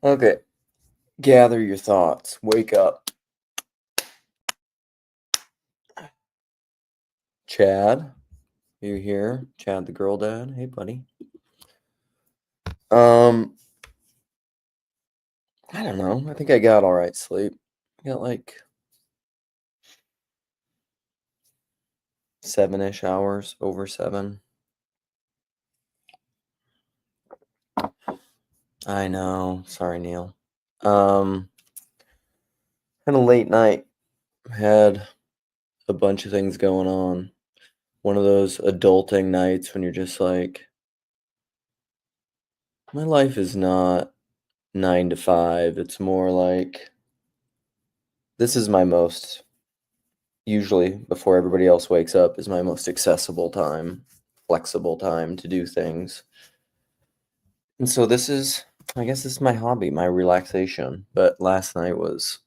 Okay, gather your thoughts. Wake up. Chad, you here? Chad the girl dad. Hey, buddy. Um, I don't know. I think I got all right sleep. I got like 7-ish hours, over 7. I know. Sorry, Neil. Had a late night. Had a bunch of things going on. One of those adulting nights when you're just like, my life is not 9 to 5. It's more like this is my most, usually before everybody else wakes up, is my most accessible time, flexible time to do things. And so I guess this is my hobby, my relaxation. But last night was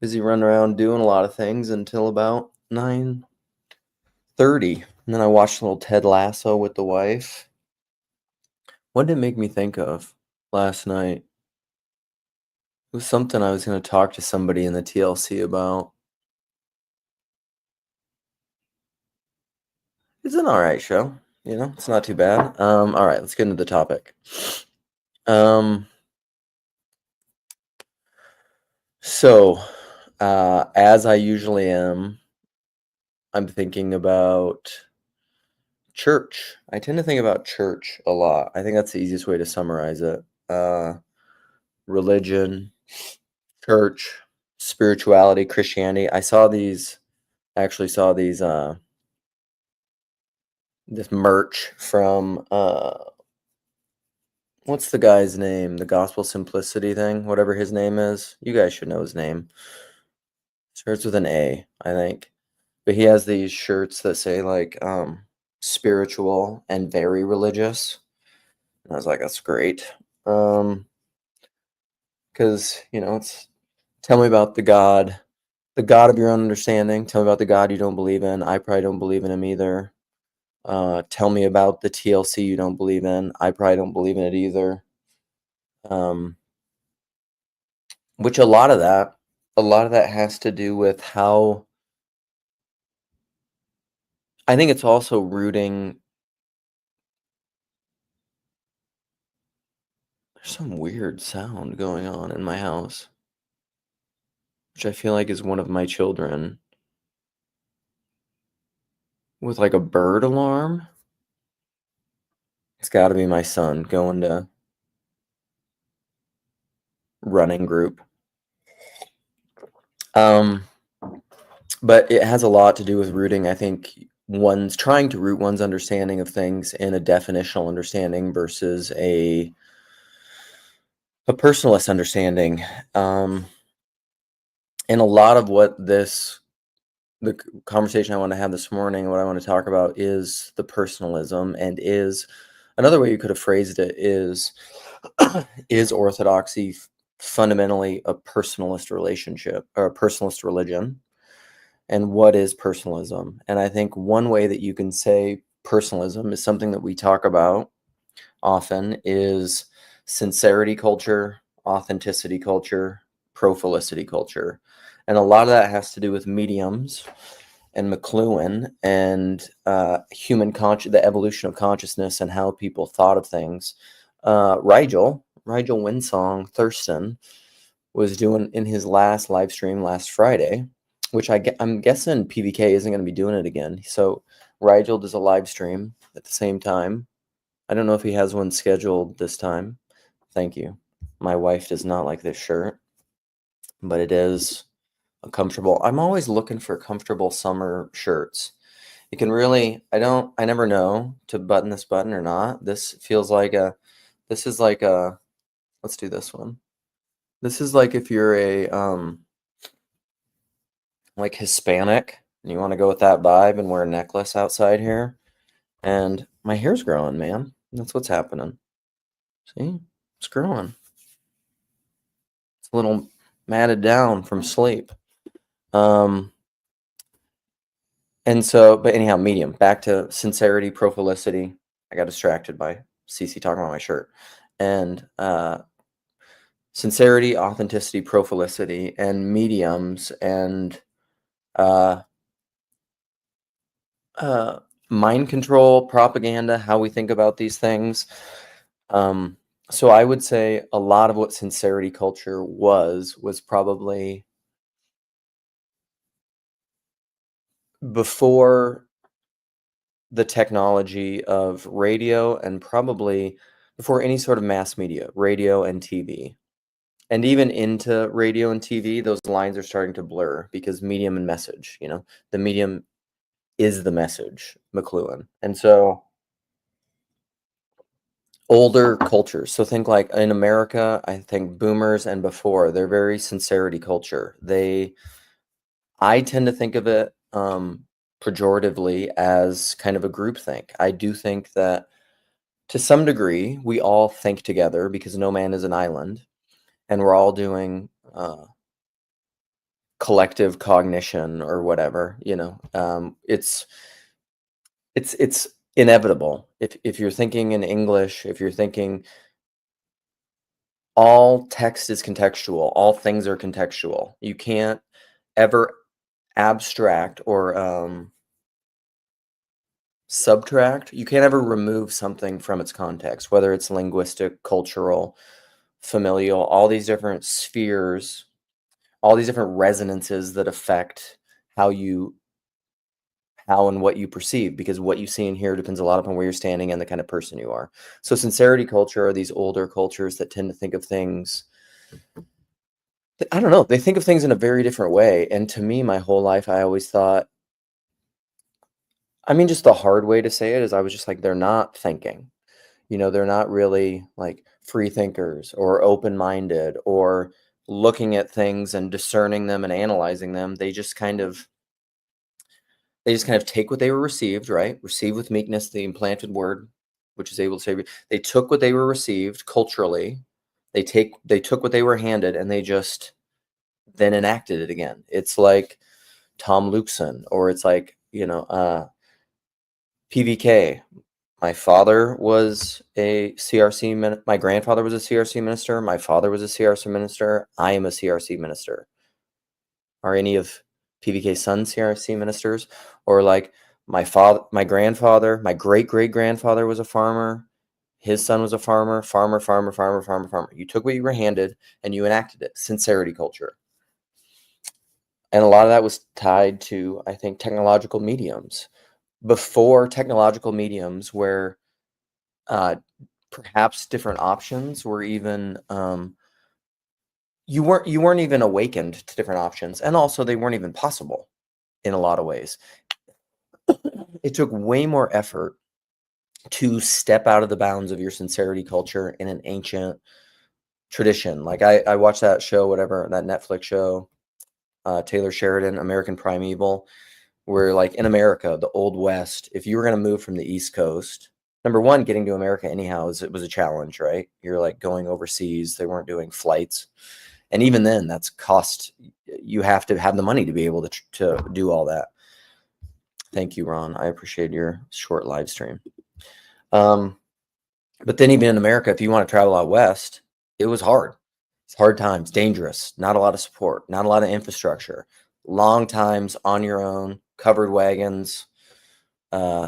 busy running around doing a lot of things until about 9:30. And then I watched a little Ted Lasso with the wife. What did it make me think of last night? It was something I was going to talk to somebody in the TLC about. It's an all right show, it's not too bad. All right, let's get into the topic. So, as I usually am, I'm thinking about church. I tend to think about church a lot. I think that's the easiest way to summarize it. Religion, church, spirituality, Christianity. I actually saw this merch from, what's the guy's name? The Gospel Simplicity thing, whatever his name is. You guys should know his name. Starts with an A, I think. But he has these shirts that say like spiritual and very religious. And I was like, that's great. Because, it's tell me about the God of your own understanding. Tell me about the God you don't believe in. I probably don't believe in him either. Tell me about the TLC you don't believe in. I probably don't believe in it either. Which a lot of that has to do with how I think it's also rooting. There's some weird sound going on in my house, which I feel like is one of my children with like a bird alarm. It's got to be my son going to running group. But it has a lot to do with rooting. I think one's trying to root one's understanding of things in a definitional understanding versus a personalist understanding. And a lot of what the conversation I want to have this morning, what I want to talk about is the personalism, and is another way you could have phrased it is Orthodoxy fundamentally a personalist relationship or a personalist religion? And what is personalism? And I think one way that you can say personalism is something that we talk about often is sincerity culture, authenticity culture, pro-felicity culture. And a lot of that has to do with mediums and McLuhan and the evolution of consciousness and how people thought of things. Rigel Winsong Thurston was doing in his last live stream last Friday, which I'm guessing PVK isn't going to be doing it again. So Rigel does a live stream at the same time. I don't know if he has one scheduled this time. Thank you. My wife does not like this shirt, but it is a comfortable. I'm always looking for comfortable summer shirts. You can really, I never know to button this button or not. This is like a, let's do this one. This is like if you're a, like Hispanic and you want to go with that vibe and wear a necklace outside here. And my hair's growing, man. That's what's happening. See? It's growing. It's a little matted down from sleep. And so, but anyhow, medium. Back to sincerity, pro-felicity. I got distracted by Cece talking about my shirt. And sincerity, authenticity, prophilicity, and mediums, and uh, uh, mind control, propaganda, how we think about these things. Um, so I would say a lot of what sincerity culture was probably before the technology of radio, and probably before any sort of mass media, radio and TV. And even into radio and TV, those lines are starting to blur because medium and message, the medium is the message, McLuhan. And so older cultures. So think like in America, I think boomers and before, they're very sincerity culture. I tend to think of it pejoratively as kind of a group think. I do think that to some degree, we all think together because no man is an island, and we're all doing collective cognition or whatever. It's inevitable. If you're thinking in English, if you're thinking, all text is contextual, all things are contextual. You can't ever abstract or subtract. You can't ever remove something from its context, whether it's linguistic, cultural, familial, all these different spheres, all these different resonances that affect how and what you perceive, because what you see and hear depends a lot upon where you're standing and the kind of person you are. So sincerity culture are these older cultures that tend to think of things, I don't know, they think of things in a very different way. And to me, my whole life, I always thought, I mean, just the hard way to say it is I was just like, they're not thinking. They're not really like free thinkers or open-minded or looking at things and discerning them and analyzing them. They just kind of take what they were received, right? Receive with meekness the implanted word, which is able to save you. They took what they were received culturally. They took what they were handed, and they just then enacted it again. It's like Tom Lukeson, or it's like, PVK. My father was a CRC my grandfather was a CRC minister. My father was a CRC minister. I am a CRC minister. Are any of PVK's sons CRC ministers? Or like my grandfather, my great-great-grandfather was a farmer. His son was a farmer, farmer, farmer, farmer, farmer, farmer. You took what you were handed and you enacted it. Sincerity culture. And a lot of that was tied to, I think, technological mediums. Before technological mediums, where perhaps different options were even you weren't even awakened to different options, and also they weren't even possible in a lot of ways. It took way more effort to step out of the bounds of your sincerity culture in an ancient tradition. Like I watched that show, whatever, that Netflix show, Taylor Sheridan, American Primeval, where like in America, the Old West, if you were going to move from the East Coast, number one, getting to America anyhow, it was a challenge, right? You're like going overseas. They weren't doing flights. And even then, that's cost. You have to have the money to be able to do all that. Thank you, Ron. I appreciate your short live stream. But then even in America, if you want to travel out west, it was hard. It's hard times, dangerous, not a lot of support, not a lot of infrastructure, long times on your own, covered wagons,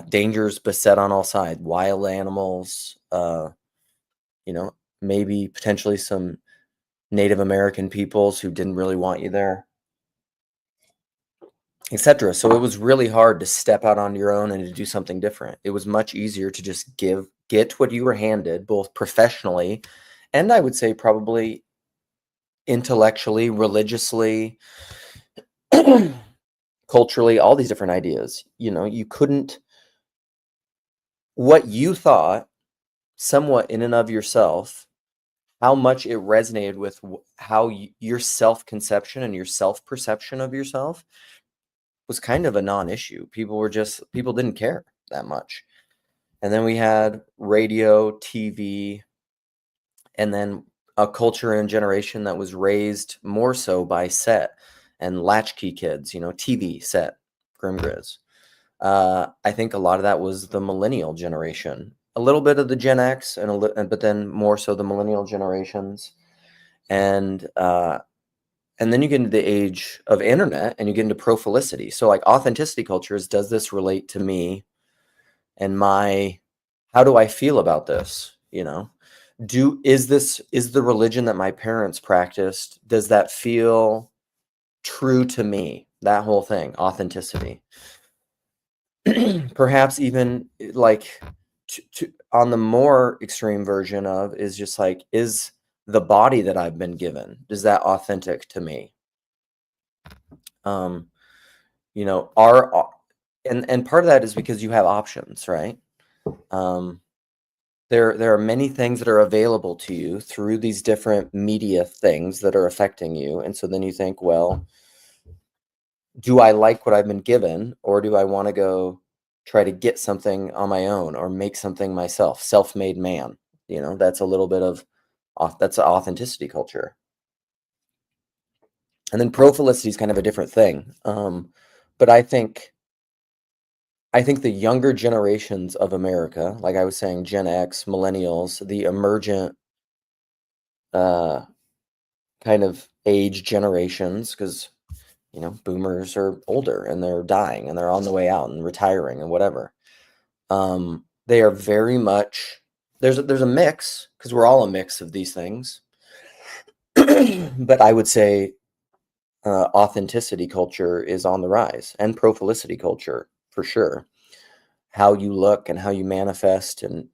dangers beset on all sides, wild animals, maybe potentially some Native American peoples who didn't really want you there, etc. So it was really hard to step out on your own and to do something different. It was much easier to just get what you were handed, both professionally and I would say probably intellectually, religiously, culturally, all these different ideas. You couldn't, what you thought somewhat in and of yourself, how much it resonated with how your self-conception and your self-perception of yourself was kind of a non-issue. People didn't care that much. And then we had radio, TV, and then a culture and generation that was raised more so by set and latchkey kids, TV, set, Grim Grizz. I think a lot of that was the millennial generation, a little bit of the Gen X, but then more so the millennial generations. And then you get into the age of internet and you get into pro-felicity. So like authenticity culture is, does this relate to me and how do I feel about this? Is the religion that my parents practiced, does that feel true to me? That whole thing, authenticity. Perhaps even like on the more extreme version of is just like, is the body that I've been given, is that authentic to me? Um, are and part of that is because you have options, right? There are many things that are available to you through these different media things that are affecting you, and so then you think, well, do I like what I've been given, or do I want to go try to get something on my own or make something myself? Self-made man. That's a little bit of that's an authenticity culture. And then pro-felicity is kind of a different thing. But I think the younger generations of America, like I was saying, Gen X, millennials, the emergent uh, kind of age generations, because boomers are older and they're dying and they're on the way out and retiring and whatever. They are very much there's a mix, because we're all a mix of these things. But I would say authenticity culture is on the rise, and pro-felicity culture for sure. How you look and how you manifest, and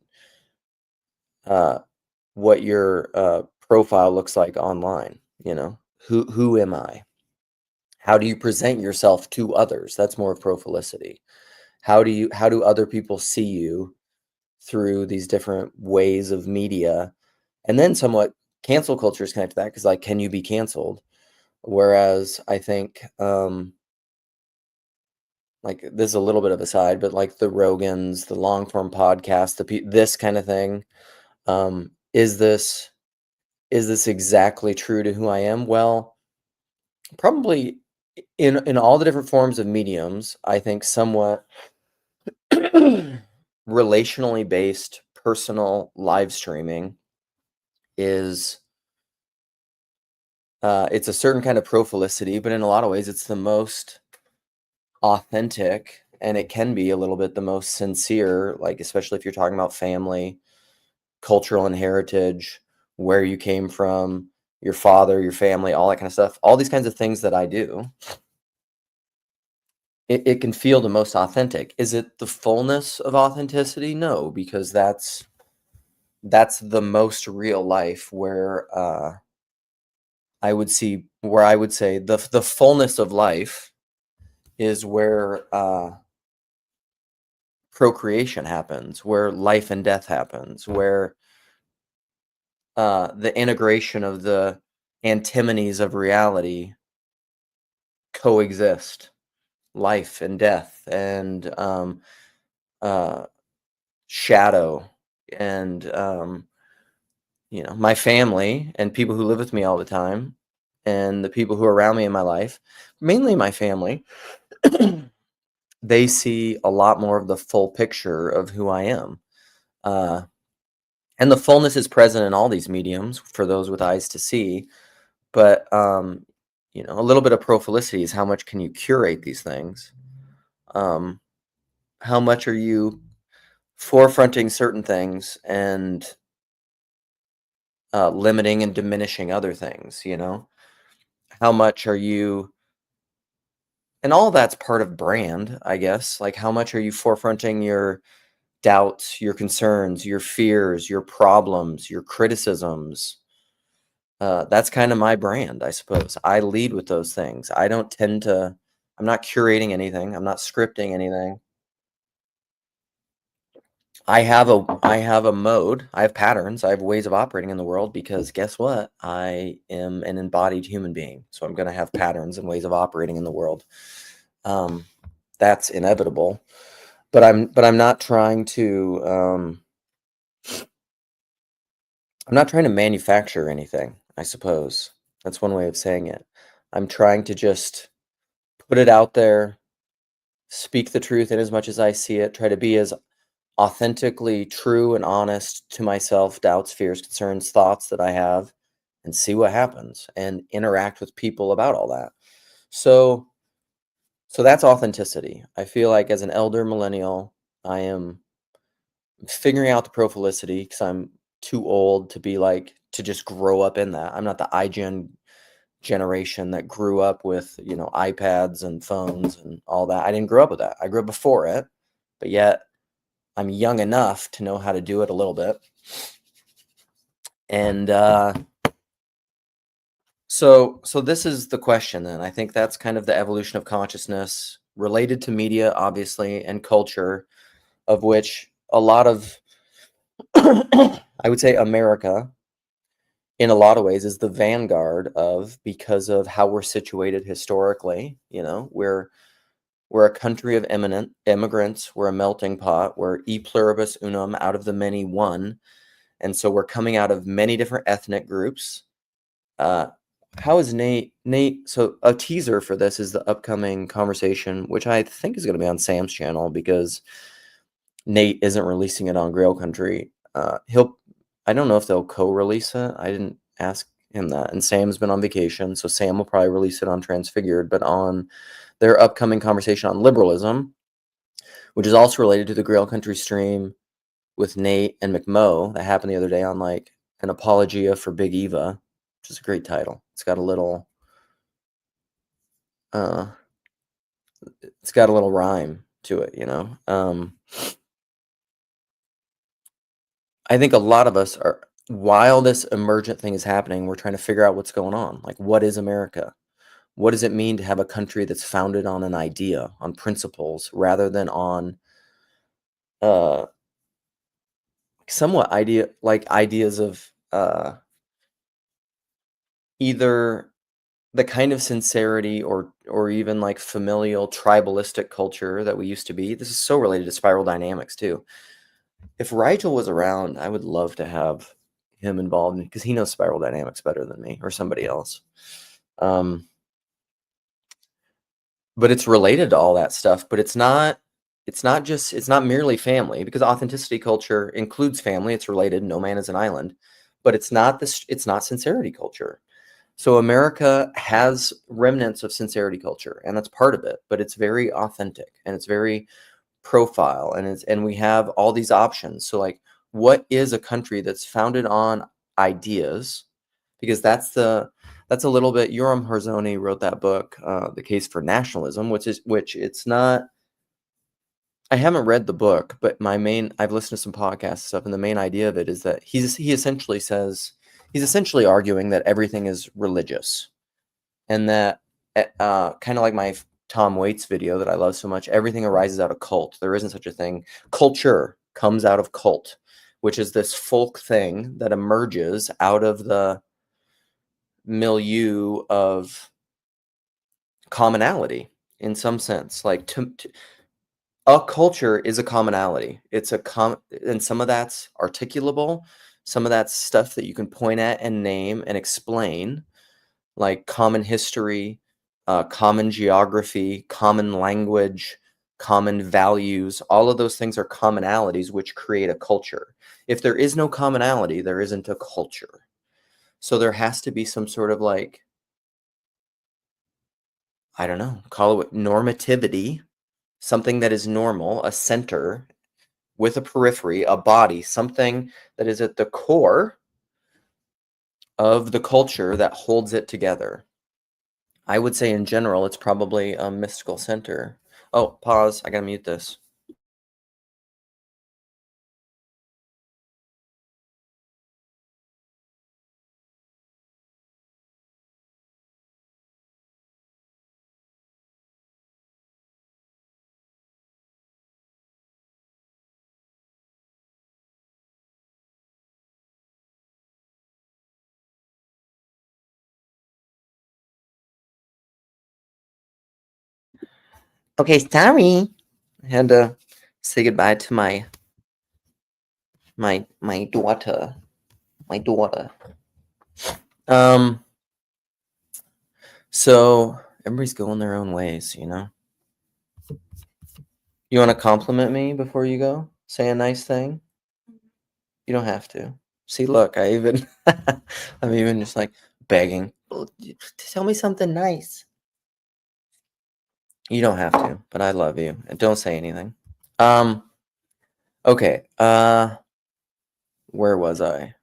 what your profile looks like online. Who am I? How do you present yourself to others? That's more of pro-felicity. How do other people see you through these different ways of media? And then somewhat cancel culture is connected to that, because like, can you be canceled? Whereas I think like, this is a little bit of a side, but like the Rogans, the long form podcast, this kind of thing, is this exactly true to who I am? Well, probably in all the different forms of mediums, I think somewhat relationally based personal live streaming is it's a certain kind of pro-felicity, but in a lot of ways it's the most authentic, and it can be a little bit the most sincere, like especially if you're talking about family, cultural and heritage, where you came from, your father, your family, all that kind of stuff, all these kinds of things that I do. It can feel the most authentic. Is it the fullness of authenticity? No, because that's the most real life, where I would say the fullness of life is where procreation happens, where life and death happens, where the integration of the antimonies of reality coexist, life and death, and shadow, and my family and people who live with me all the time, and the people who are around me in my life, mainly my family. They see a lot more of the full picture of who I am. And the fullness is present in all these mediums for those with eyes to see. But, a little bit of pro-felicity is, how much can you curate these things? How much are you forefronting certain things and limiting and diminishing other things? How much are you, and all that's part of brand, I guess. Like, how much are you forefronting your doubts, your concerns, your fears, your problems, your criticisms? That's kind of my brand, I suppose. I lead with those things. I don't tend to, I'm not curating anything. I'm not scripting anything. I have a mode. I have patterns. I have ways of operating in the world, because guess what? I am an embodied human being. So I'm going to have patterns and ways of operating in the world. That's inevitable. But I'm not trying to I'm not trying to manufacture anything, I suppose. That's one way of saying it. I'm trying to just put it out there, speak the truth in as much as I see it, try to be as authentically true and honest to myself, doubts, fears, concerns, thoughts that I have, and see what happens and interact with people about all that. So that's authenticity. I feel like as an elder millennial, I am figuring out the prophilicity because I'm too old to be like to just grow up in that. I'm not the iGen generation that grew up with, iPads and phones and all that. I didn't grow up with that. I grew up before it, but yet I'm young enough to know how to do it a little bit. And so this is the question then. I think that's kind of the evolution of consciousness related to media, obviously, and culture, of which a lot of, I would say America, in a lot of ways, is the vanguard of, because of how we're situated historically. We're a country of eminent immigrants. We're a melting pot. We're e pluribus unum, out of the many one. And so we're coming out of many different ethnic groups. How is Nate? So a teaser for this is the upcoming conversation, which I think is going to be on Sam's channel because Nate isn't releasing it on Grail Country. I don't know if they'll co-release it. I didn't ask him that. And Sam's been on vacation, so Sam will probably release it on Transfigured, but on their upcoming conversation on liberalism, which is also related to the Grail Country stream with Nate and McMo that happened the other day on like an apologia for Big Eva, which is a great title. It's got a little rhyme to it. I think a lot of us are, while this emergent thing is happening, we're trying to figure out what's going on. Like, what is America? What does it mean to have a country that's founded on an idea, on principles, rather than on somewhat ideas of either the kind of sincerity or even like familial tribalistic culture that we used to be. This is so related to spiral dynamics too. If Rigel was around, I would love to have him involved because he knows spiral dynamics better than me or somebody else. But it's related to all that stuff, but it's not merely family, because authenticity culture includes family. It's related. No man is an island, but it's not sincerity culture. So America has remnants of sincerity culture, and that's part of it, but it's very authentic and it's very profile, and we have all these options. So like, what is a country that's founded on ideas? Because that's a little bit, Yoram Harzoni wrote that book, The Case for Nationalism, which it's not, I haven't read the book, but I've listened to some podcasts and stuff, and the main idea of it is that he essentially says, he's essentially arguing that everything is religious, and that kind of like my Tom Waits video that I love so much, everything arises out of cult. There isn't such a thing. Culture comes out of cult, which is this folk thing that emerges out of the milieu of commonality in some sense. Like a culture is a commonality. It's and some of that's articulable. Some of that's stuff that you can point at and name and explain, like common history, common geography, common language, common values. All of those things are commonalities which create a culture. If there is no commonality, there isn't a culture. So there has to be some sort of like, I don't know, call it normativity, something that is normal, a center with a periphery, a body, something that is at the core of the culture that holds it together. I would say in general, it's probably a mystical center. Oh, pause. I gotta mute this. Okay, sorry. I had to say goodbye to my daughter. My daughter. So everybody's going their own ways, you know? You want to compliment me before you go? Say a nice thing? You don't have to. See, look, I even I'm even just like begging. "Oh, tell me something nice." You don't have to, but I love you. And don't say anything. Okay. Where was I?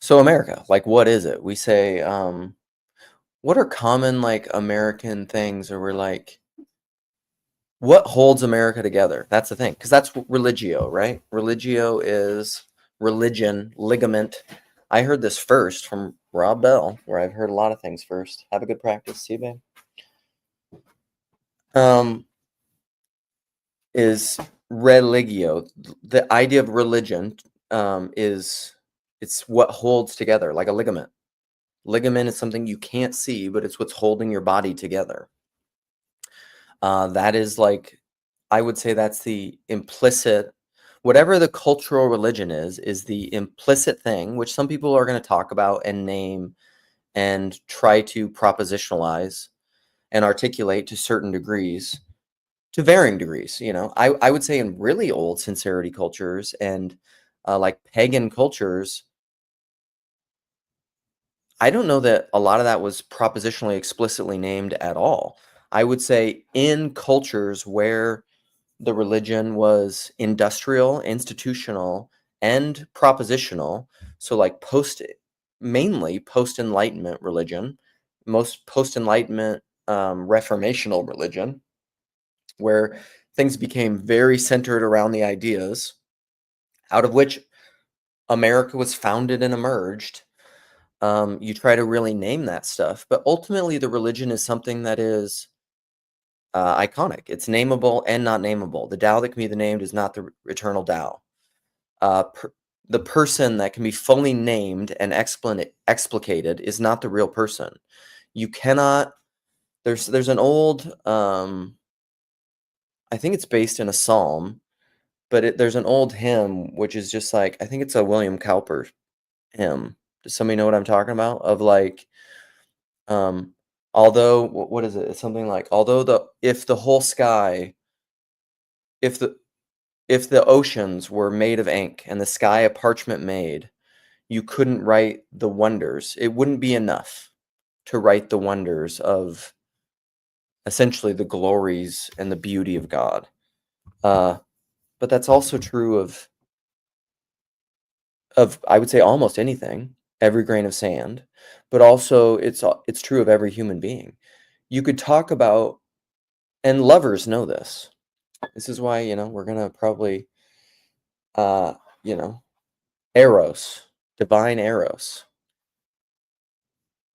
So America, like what is it? We say, what are common like American things, or we're like, what holds America together? That's the thing, because that's religio, right? Religio is religion, ligament. I heard this first from Rob Bell, where I've heard a lot of things first. Have a good practice, see you, babe. Is religio. The idea of religion is it's what holds together, like a ligament. Ligament is something you can't see, but it's what's holding your body together. That is like, I would say that's the implicit, whatever the cultural religion is the implicit thing, which some people are going to talk about and name and try to propositionalize and articulate to certain degrees, to varying degrees. I would say in really old sincerity cultures and like pagan cultures, I don't know that a lot of that was propositionally explicitly named at all. I would say in cultures where the religion was industrial, institutional, and propositional, so like mainly post Enlightenment religion, most post Enlightenment reformational religion, where things became very centered around the ideas out of which America was founded and emerged. You try to really name that stuff, but ultimately the religion is something that is iconic. It's nameable and not nameable. The Tao that can be the named is not the eternal Tao. Uh, per, the person that can be fully named and explicated is not the real person. You cannot. There's an old. I think it's based in a psalm, but there's an old hymn which is just like, I think it's a William Cowper hymn. Does somebody know what I'm talking about? Of like, although what is it? It's something like, although if the whole sky, if the oceans were made of ink and the sky a parchment made, you couldn't write the wonders. It wouldn't be enough to write the wonders of essentially the glories and the beauty of God. But that's also true of I would say almost anything, every grain of sand, but also it's true of every human being. You could talk about, and lovers know this. This is why, we're gonna probably uh, you know, eros, divine eros.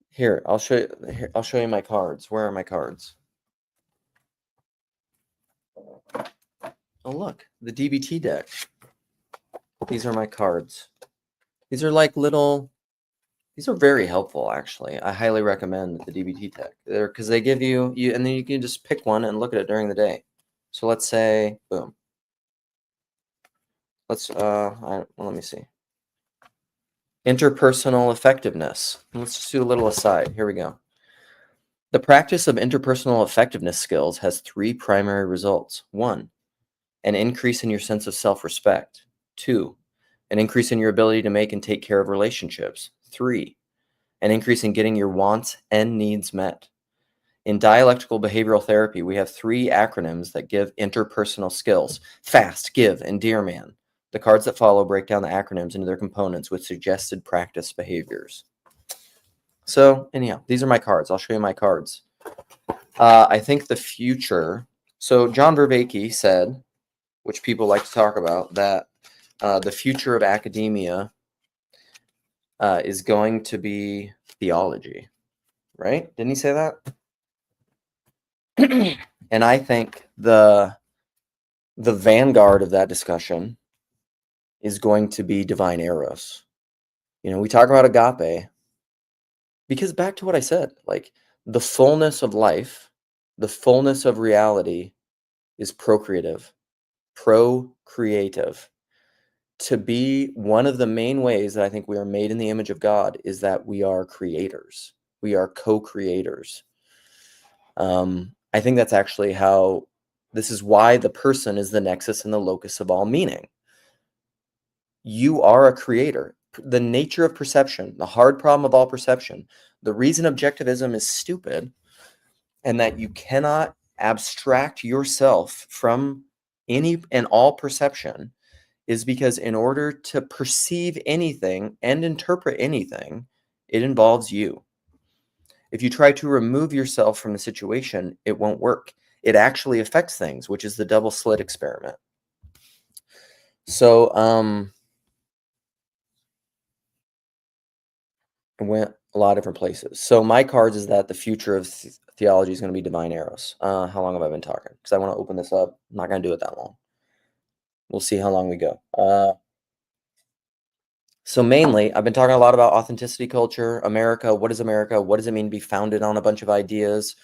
Here, I'll show you. Here, I'll show you my cards. Where are my cards? Oh, look, the DBT deck. These are my cards. These are like little. These are very helpful, actually. I highly recommend the DBT deck. They're because they give you, and then you can just pick one and look at it during the day. So let's say, boom. Let me see. Interpersonal effectiveness. Let's just do a little aside. Here we go. The practice of interpersonal effectiveness skills has three primary results. 1, an increase in your sense of self-respect. 2, an increase in your ability to make and take care of relationships. 3, an increase in getting your wants and needs met. In dialectical behavioral therapy, we have 3 acronyms that give interpersonal skills: FAST, GIVE, and DEAR-MAN. The cards that follow break down the acronyms into their components with suggested practice behaviors. So anyhow, these are my cards. I'll show you my cards. I think the future. So John Vervaeke said, which people like to talk about, that the future of academia is going to be theology, right? Didn't he say that? And I think the vanguard of that discussion is going to be divine eros. We talk about agape because, back to what I said, like the fullness of life, the fullness of reality is procreative. To be one of the main ways that I think we are made in the image of God is that we are creators. We are co-creators. I think that's actually this is why the person is the nexus and the locus of all meaning. You are a creator. the nature of perception, the hard problem of all perception, the reason objectivism is stupid, and that you cannot abstract yourself from any and all perception, is because in order to perceive anything and interpret anything, it involves you. If you try to remove yourself from the situation, it won't work. It actually affects things, which is the double slit experiment. So, I went a lot of different places. So my cards is that the future of theology is going to be divine arrows. How long have I been talking? Because I want to open this up. I'm not going to do it that long. We'll see how long we go. So mainly, I've been talking a lot about authenticity culture, America. What is America? What does it mean to be founded on a bunch of ideas?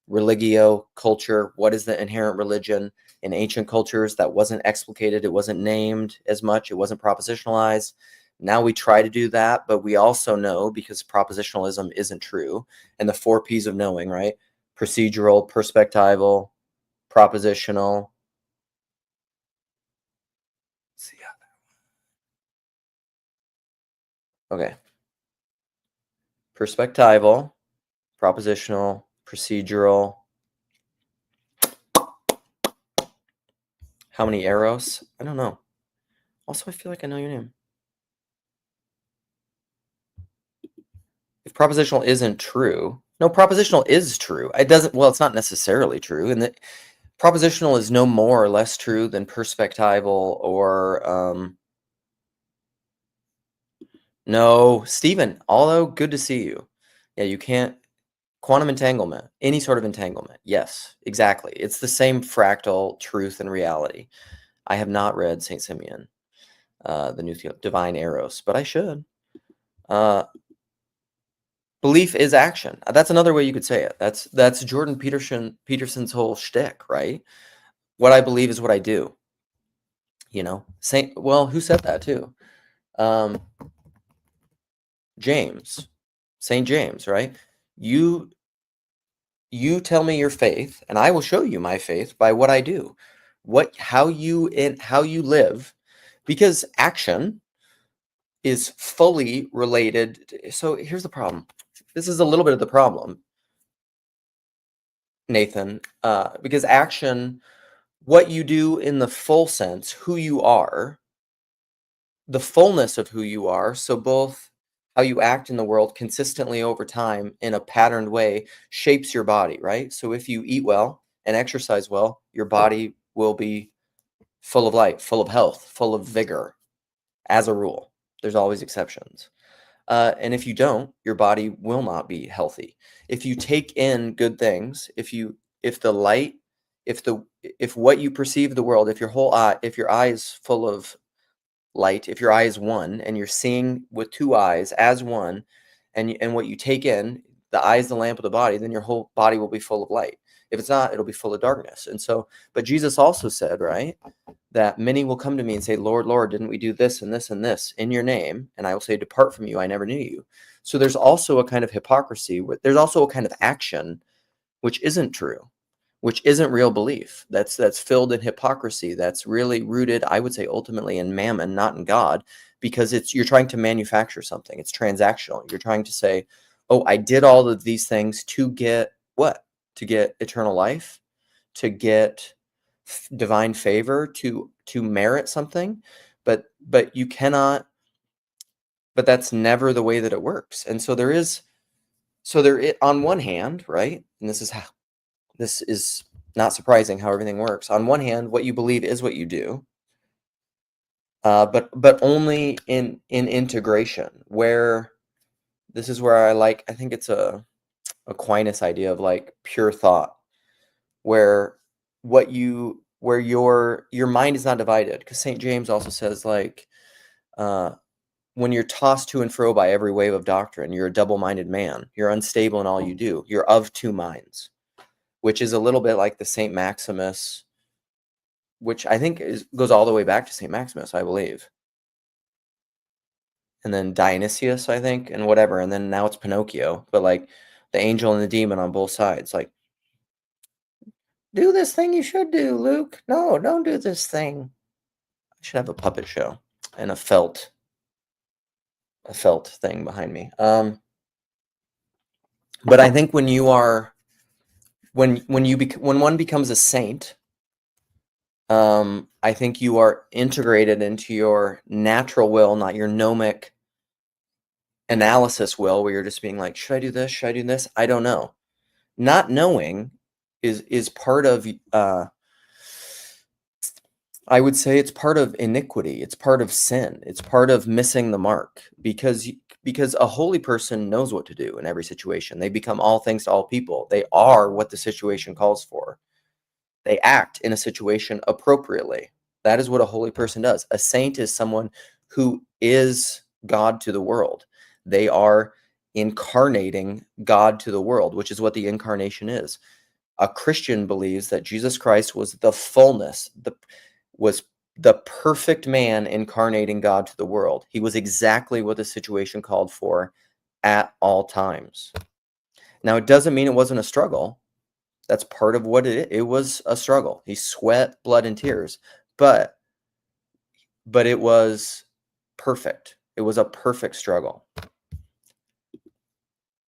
Religio culture. What is the inherent religion? In ancient cultures, that wasn't explicated. It wasn't named as much. It wasn't propositionalized. Now we try to do that, but we also know, because propositionalism isn't true, and the 4 P's of knowing, right? Procedural, perspectival, propositional. Let's see. Okay. Perspectival, propositional, procedural. How many arrows? I don't know. Also, I feel like I know your name. If propositional isn't true, no, propositional is true. It doesn't, well, it's not necessarily true. And the propositional is no more or less true than perspectival or, no, Stephen, although good to see you. Yeah, you can't, quantum entanglement, any sort of entanglement. Yes, exactly. It's the same fractal truth and reality. I have not read St. Simeon, the new Divine Eros, but I should. Belief is action. That's another way you could say it. That's Jordan Peterson's whole shtick, right? What I believe is what I do. You know, well, who said that too? Um, James, Saint James, right? You tell me your faith, and I will show you my faith by what I do, how you live, because action is fully related. So here's the problem. This is a little bit of the problem, Nathan, because action, what you do in the full sense, who you are, the fullness of who you are. So both how you act in the world consistently over time in a patterned way shapes your body, right? So if you eat well and exercise well, your body will be full of life, full of health, full of vigor, as a rule. There's always exceptions. And if you don't, your body will not be healthy. If you take in good things, if the light, if what you perceive the world, if your eye is full of light, if your eye is one and you're seeing with 2 eyes as one, and what you take in, the eye is the lamp of the body, then your whole body will be full of light. If it's not, it'll be full of darkness. And so, but Jesus also said, right, that many will come to me and say, Lord, Lord, didn't we do this and this and this in your name? And I will say, depart from you, I never knew you. So there's also a kind of hypocrisy. There's also a kind of action which isn't true, which isn't real belief. That's filled in hypocrisy. That's really rooted, I would say, ultimately in mammon, not in God, because you're trying to manufacture something. It's transactional. You're trying to say, oh, I did all of these things to get what? To get eternal life, to get divine favor, to merit something, but you cannot. But that's never the way that it works. And so on one hand, right, and this is not surprising how everything works. On one hand, what you believe is what you do, but only in integration. Where this is where I think it's a Aquinas idea of like pure thought, where your mind is not divided. Because St. James also says like, when you're tossed to and fro by every wave of doctrine, you're a double-minded man. You're unstable in all you do. You're of 2 minds, which is a little bit like the St. Maximus, which I think goes all the way back to St. Maximus, I believe. And then Dionysius, I think, and whatever. And then now it's Pinocchio, but like the angel and the demon on both sides. Like, do this thing you should do, Luke. No, don't do this thing. I should have a puppet show and a felt a felt thing behind me. But I think when you are when one becomes a saint, I think you are integrated into your natural will, not your gnomic analysis will, where you're just being like, should I do this? Should I do this? I don't know. Not knowing is part of I would say it's part of iniquity. It's part of sin. It's part of missing the mark, because a holy person knows what to do in every situation. They become all things to all people. They are what the situation calls for. They act in a situation appropriately. That is what a holy person does. A saint is someone who is God to the world. They are incarnating God to the world, which is what the incarnation is. A Christian believes that Jesus Christ was the fullness, was the perfect man incarnating God to the world. He was exactly what the situation called for at all times. Now, it doesn't mean it wasn't a struggle. That's part of what it was, a struggle. He sweat, blood, and tears, but it was perfect. It was a perfect struggle.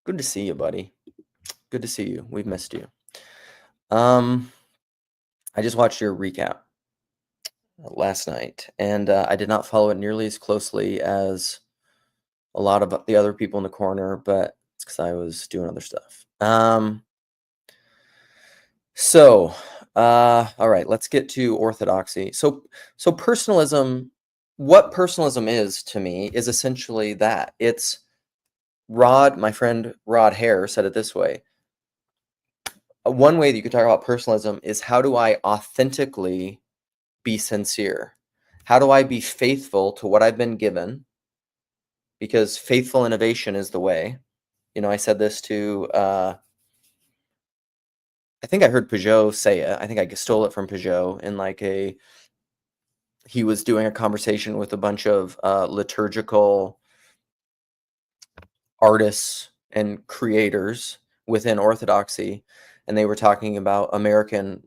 Good to see you, buddy. Good to see you. We've missed you. I just watched your recap last night, and I did not follow it nearly as closely as a lot of the other people in the corner, but it's because I was doing other stuff. So, all right, let's get to orthodoxy. So personalism, what personalism is to me is essentially that. It's my friend Rod Hare said it this way. One way that you could talk about personalism is, how do I authentically be sincere? How do I be faithful to what I've been given? Because faithful innovation is the way. I said this to, I think I heard Peugeot say it. I think I stole it from Peugeot in like he was doing a conversation with a bunch of liturgical artists and creators within Orthodoxy, and they were talking about American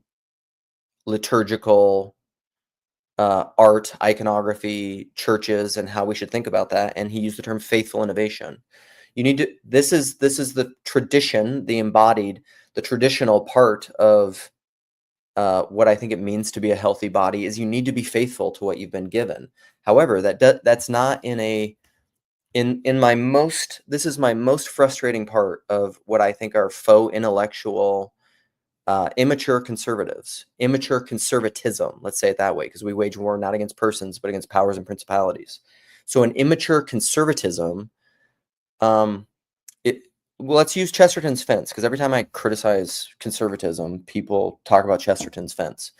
liturgical art, iconography, churches, and how we should think about that. And he used the term faithful innovation. You need to. This is the tradition, the embodied, the traditional part of what I think it means to be a healthy body is you need to be faithful to what you've been given. However, that's not in my most. This is my most frustrating part of what I think are faux intellectual, immature conservatives, immature conservatism. Let's say it that way, because we wage war not against persons but against powers and principalities. So an immature conservatism. Let's use Chesterton's fence, because every time I criticize conservatism, people talk about Chesterton's fence.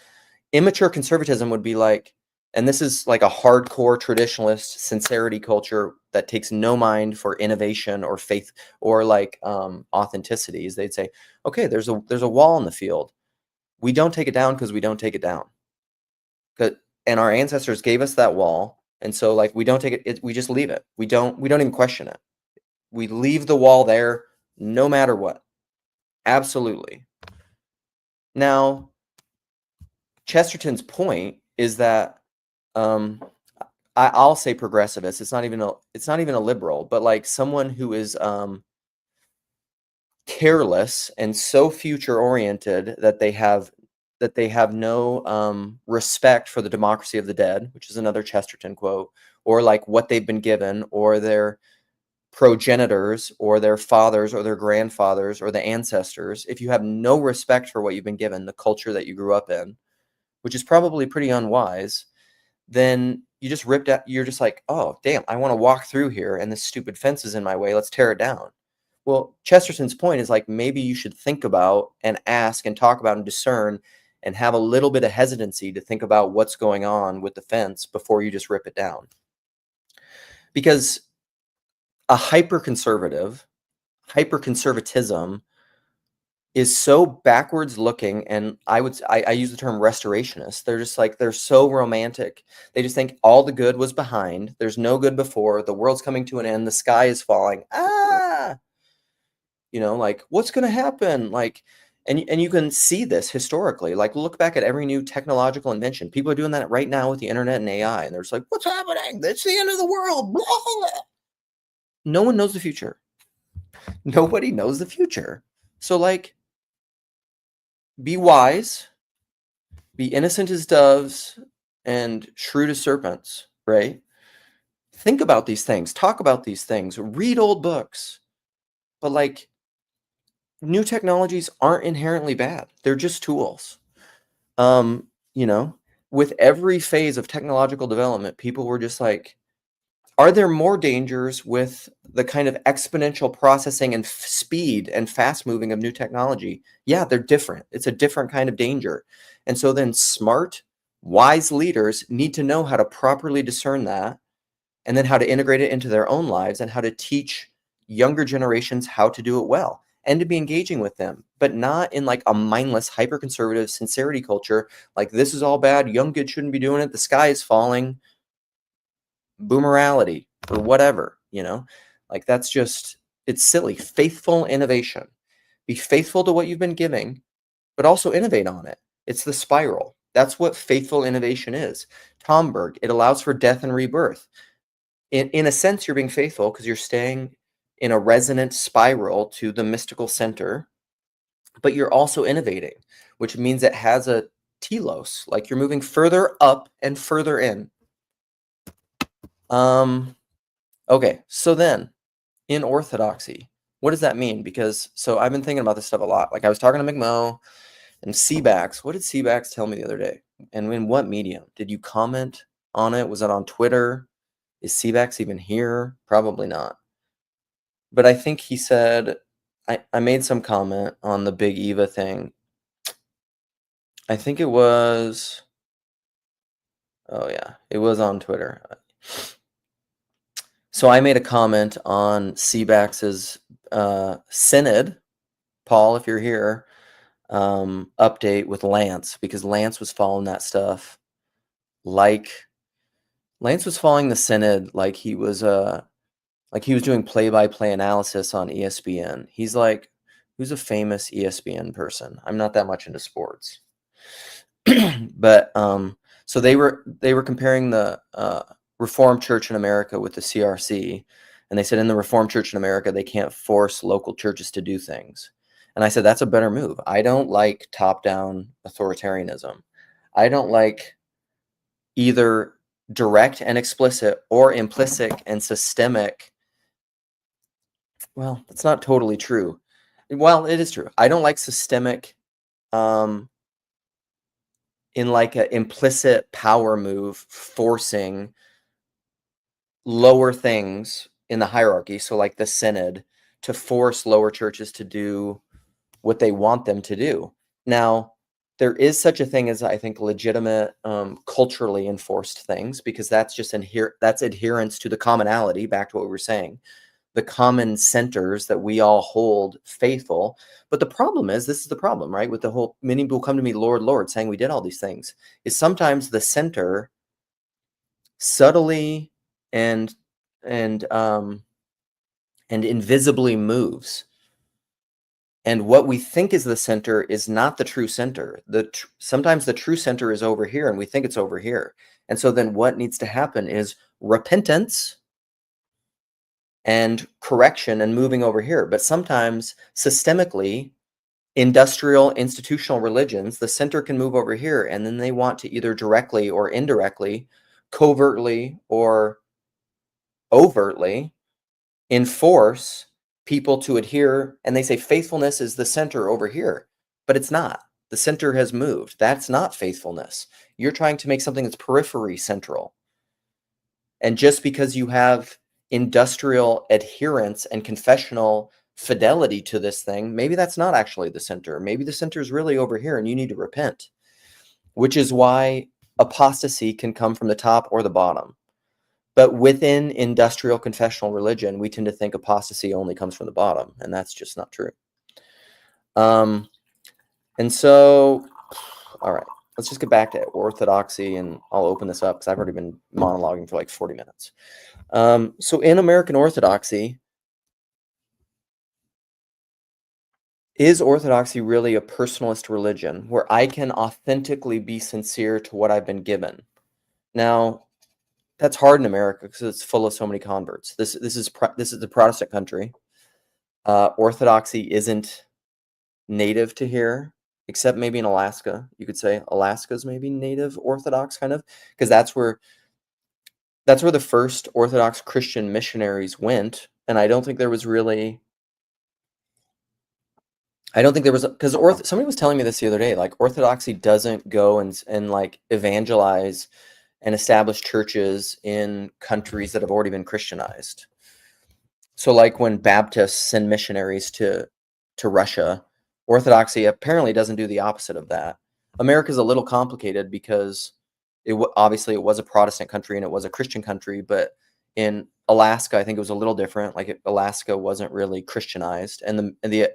Immature conservatism would be like, and this is like a hardcore traditionalist sincerity culture that takes no mind for innovation or faith or like authenticities. They'd say, okay, there's a wall in the field. We don't take it down because we don't take it down. And our ancestors gave us that wall, and so like we don't take it. We just leave it. We don't even question it. We leave the wall there no matter what. Absolutely. Now, Chesterton's point is that I'll say progressivist. It's not even a liberal, but like someone who is careless and so future oriented that they have no respect for the democracy of the dead, which is another Chesterton quote, or like what they've been given, or their progenitors or their fathers or their grandfathers or the ancestors. If you have no respect for what you've been given, the culture that you grew up in, which is probably pretty unwise, then you just ripped out. You're just like, oh damn, I want to walk through here and this stupid fence is in my way, let's tear it down. Well, Chesterton's point is like, maybe you should think about and ask and talk about and discern and have a little bit of hesitancy to think about what's going on with the fence before you just rip it down. Because a hyper-conservatism is so backwards looking, and I use the term restorationist. They're just like, they're so romantic. They just think all the good was behind. There's no good before. The world's coming to an end. The sky is falling. Like what's going to happen? Like, and you can see this historically. Like look back at every new technological invention. People are doing that right now with the internet and AI, and they're just like, what's happening? It's the end of the world. Blah, blah. No one knows the future. Nobody knows the future. So, like, be wise, be innocent as doves, and shrewd as serpents, right? Think about these things, talk about these things, read old books. But, like, new technologies aren't inherently bad. They're just tools. You know, with every phase of technological development, people were just like, are there more dangers with the kind of exponential processing and speed and fast moving of new technology? Yeah, they're different. It's a different kind of danger. And so then smart, wise leaders need to know how to properly discern that, and then how to integrate it into their own lives, and how to teach younger generations how to do it well, and to be engaging with them, but not in like a mindless, hyper conservative sincerity culture. Like, this is all bad. Young kids shouldn't be doing it. The sky is falling. Boomerality or whatever, like, that's just, it's silly. Faithful innovation. Be faithful to what you've been giving, but also innovate on it. It's the spiral. That's what faithful innovation is. Tomberg, it allows for death and rebirth. In a sense, you're being faithful because you're staying in a resonant spiral to the mystical center, but you're also innovating, which means it has a telos, like you're moving further up and further in. Okay, so then in Orthodoxy, what does that mean? Because, so I've been thinking about this stuff a lot. Like, I was talking to McMo and Seabax. What did Seabax tell me the other day? And in what medium? Did you comment on it? Was it on Twitter? Is Seabax even here? Probably not. But I think he said, I made some comment on the Big Eva thing. I think it was, oh yeah, it was on Twitter. So I made a comment on Seabax's synod, Paul, if you're here, update with Lance, because Lance was following that stuff. Like, Lance was following the synod like he was doing play-by-play analysis on ESPN. He's like, who's a famous ESPN person? I'm not that much into sports. But so they were comparing the Reformed Church in America with the CRC, and they said in the Reformed Church in America they can't force local churches to do things. And I said, that's a better move. I don't like top-down authoritarianism. I don't like either direct and explicit or implicit and systemic. Well, that's not totally true. Well, it is true. I don't like systemic in like an implicit power move, forcing lower things in the hierarchy, so like the synod, to force lower churches to do what they want them to do. Now, there is such a thing as, I think, legitimate culturally enforced things, because that's just that's adherence to the commonality, back to what we were saying, the common centers that we all hold faithful. But the problem is, this is the problem, right? With the whole, many people come to me, Lord, Lord, saying we did all these things, is sometimes the center subtly and invisibly moves. And what we think is the center is not the true center. Sometimes the true center is over here, and we think it's over here. And so then what needs to happen is repentance and correction and moving over here. But sometimes systemically, industrial institutional religions, the center can move over here, and then they want to either directly or indirectly, covertly or overtly enforce people to adhere. And they say faithfulness is the center over here, but it's not. The center has moved. That's not faithfulness. You're trying to make something that's periphery central. And just because you have industrial adherence and confessional fidelity to this thing, maybe that's not actually the center. Maybe the center is really over here and you need to repent, which is why apostasy can come from the top or the bottom. But within industrial confessional religion, we tend to think apostasy only comes from the bottom, and that's just not true. And so, all right, let's just get back to Orthodoxy, and I'll open this up because I've already been monologuing for like 40 minutes. So in American Orthodoxy, is Orthodoxy really a personalist religion where I can authentically be sincere to what I've been given? Now, that's hard in America because it's full of so many converts. This is the Protestant country. Orthodoxy isn't native to here, except maybe in Alaska. You could say Alaska's maybe native Orthodox kind of, because that's where the first Orthodox Christian missionaries went. And I don't think there was really, I don't think there was, because somebody was telling me this the other day, like Orthodoxy doesn't go and like evangelize and establish churches in countries that have already been Christianized. So like when Baptists send missionaries to Russia, Orthodoxy apparently doesn't do the opposite of that. America's a little complicated because obviously it was a Protestant country and it was a Christian country, but in Alaska, I think it was a little different. Like Alaska wasn't really Christianized, and the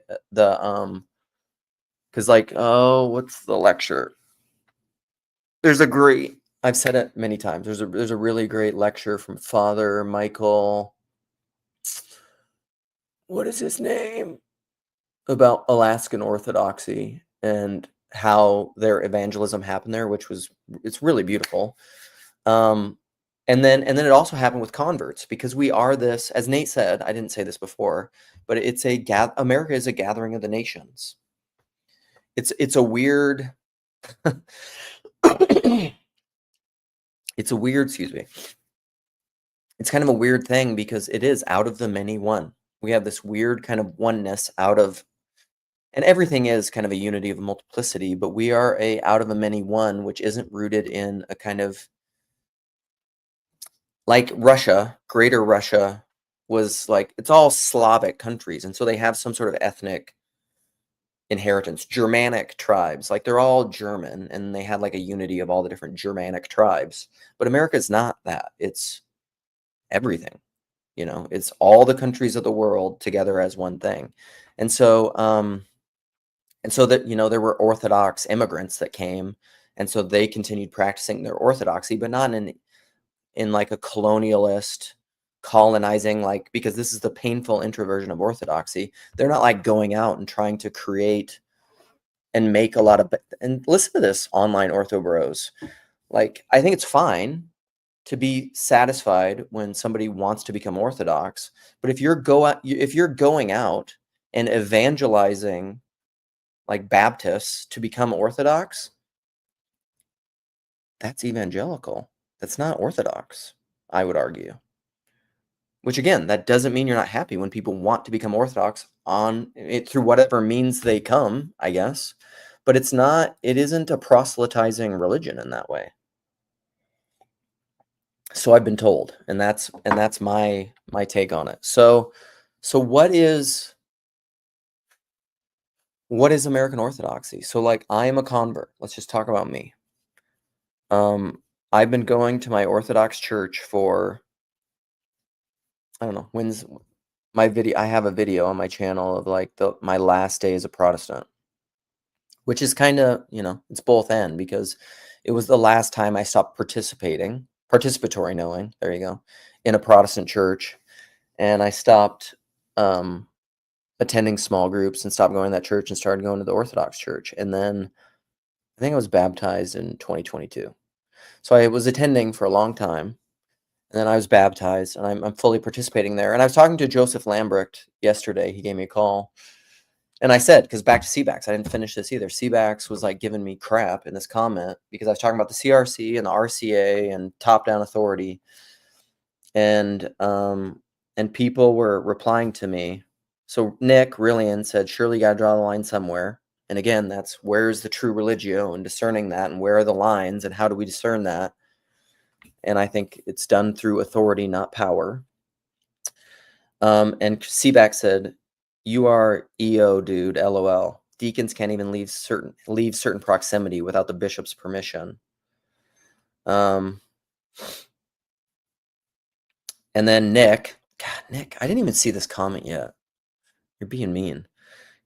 because like, oh, what's the lecture? There's a great, I've said it many times. There's a really great lecture from Father Michael. What is his name? About Alaskan Orthodoxy and how their evangelism happened there, it's really beautiful. And then it also happened with converts, because we are this, as Nate said, I didn't say this before, but America is a gathering of the nations. It's a weird excuse me. It's kind of a weird thing because it is out of the many one. We have this weird kind of oneness and everything is kind of a unity of multiplicity, but we are out of a many one, which isn't rooted in a kind of like Russia. Greater Russia was like, it's all Slavic countries, and so they have some sort of ethnic inheritance. Germanic tribes, like they're all German, and they had like a unity of all the different Germanic tribes. But America is not that. It's everything. It's all the countries of the world together as one thing. And so that, there were Orthodox immigrants that came, and so they continued practicing their orthodoxy, but not in like a colonialist colonizing, like, because this is the painful introversion of orthodoxy. They're not like going out and trying to create and make a lot of, and listen to this, online ortho bros. Like, I think it's fine to be satisfied when somebody wants to become Orthodox, but if you're going out and evangelizing like Baptists to become Orthodox, that's evangelical. That's not Orthodox, I would argue. Which, again, that doesn't mean you're not happy when people want to become Orthodox through whatever means they come, I guess. But it isn't a proselytizing religion in that way. So I've been told, and that's my take on it. So what is American Orthodoxy? So like, I am a convert. Let's just talk about me. I've been going to my Orthodox church for, I don't know, when's my video. I have a video on my channel of like my last day as a Protestant, which is kind of, it's both end, because it was the last time I stopped participatory knowing, there you go, in a Protestant church. And I stopped attending small groups and stopped going to that church and started going to the Orthodox church. And then I think I was baptized in 2022. So I was attending for a long time. And then I was baptized, and I'm fully participating there. And I was talking to Joseph Lambrecht yesterday. He gave me a call. And I said, because back to CBAX, I didn't finish this either. CBAX was like giving me crap in this comment because I was talking about the CRC and the RCA and top-down authority. And people were replying to me. So Nick Rillian said, surely you got to draw the line somewhere. And again, that's, where's the true religio, and discerning that, and where are the lines, and how do we discern that? And I think it's done through authority, not power. And CBAC said, you are EO, dude, LOL. Deacons can't even leave certain proximity without the bishop's permission. And then Nick, I didn't even see this comment yet. You're being mean.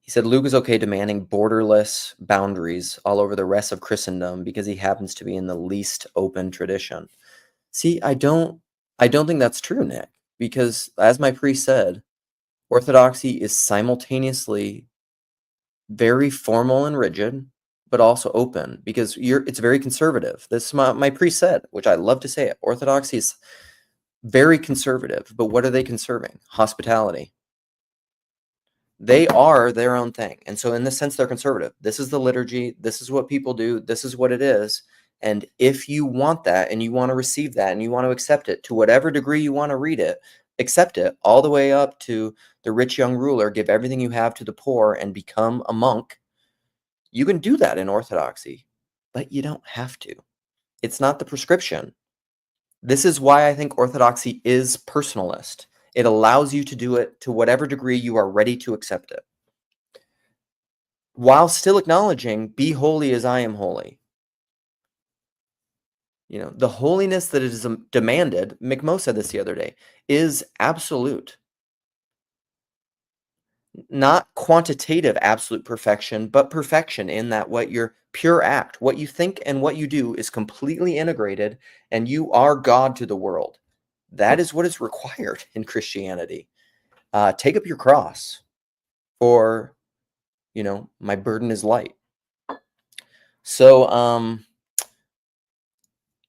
He said, Luke is okay demanding borderless boundaries all over the rest of Christendom because he happens to be in the least open tradition. See, I don't think that's true, Nick, because as my priest said, Orthodoxy is simultaneously very formal and rigid, but also open, because it's very conservative. This is my preset, which I love to say it. Orthodoxy is very conservative, but what are they conserving? Hospitality. They are their own thing. And so in this sense, they're conservative. This is the liturgy. This is what people do. This is what it is. And if you want that and you want to receive that and you want to accept it to whatever degree you want to read it, accept it all the way up to the rich young ruler, give everything you have to the poor and become a monk. You can do that in Orthodoxy, but you don't have to. It's not the prescription. This is why I think Orthodoxy is personalist. It allows you to do it to whatever degree you are ready to accept it, while still acknowledging, be holy as I am holy. You know, the holiness that is demanded, McMo said this the other day, is absolute. Not quantitative absolute perfection, but perfection in that what your pure act, what you think and what you do is completely integrated, and you are God to the world. That is what is required in Christianity. Take up your cross, for, my burden is light. So,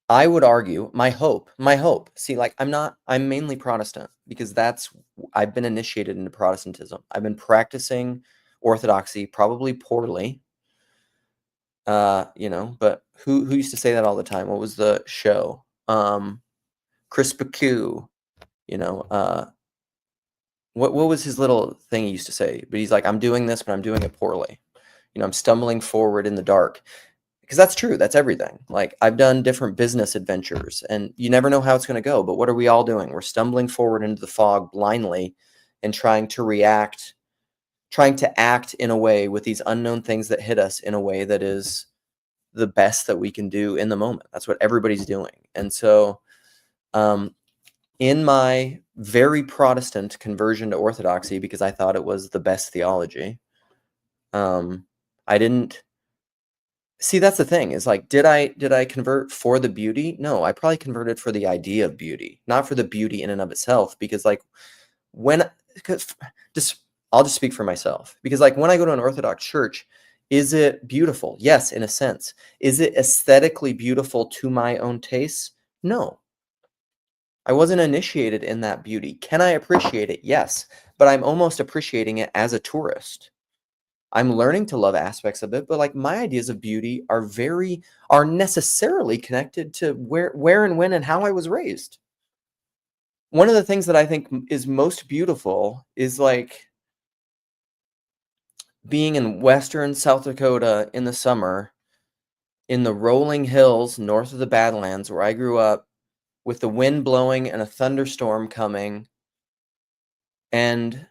I would argue my hope, see, like, I'm mainly Protestant because I've been initiated into Protestantism. I've been practicing Orthodoxy, probably poorly, but who used to say that all the time? What was the show? Chris Pacou, you know, what was his little thing he used to say? But he's like, I'm doing this, but I'm doing it poorly. I'm stumbling forward in the dark. Because that's true. That's everything. Like, I've done different business adventures, and you never know how it's going to go. But what are we all doing? We're stumbling forward into the fog blindly and trying to act in a way with these unknown things that hit us in a way that is the best that we can do in the moment. That's what everybody's doing. And so, in my very Protestant conversion to Orthodoxy, because I thought it was the best theology, I didn't. See, that's the thing, is like, did I convert for the beauty? No, I probably converted for the idea of beauty, not for the beauty in and of itself. Because like, I'll just speak for myself. Because like, when I go to an Orthodox church, is it beautiful? Yes, in a sense. Is it aesthetically beautiful to my own tastes? No. I wasn't initiated in that beauty. Can I appreciate it? Yes. But I'm almost appreciating it as a tourist. I'm learning to love aspects of it, but like, my ideas of beauty are necessarily connected to where and when and how I was raised. One of the things that I think is most beautiful is like being in western South Dakota in the summer, in the rolling hills north of the Badlands where I grew up, with the wind blowing and a thunderstorm coming, and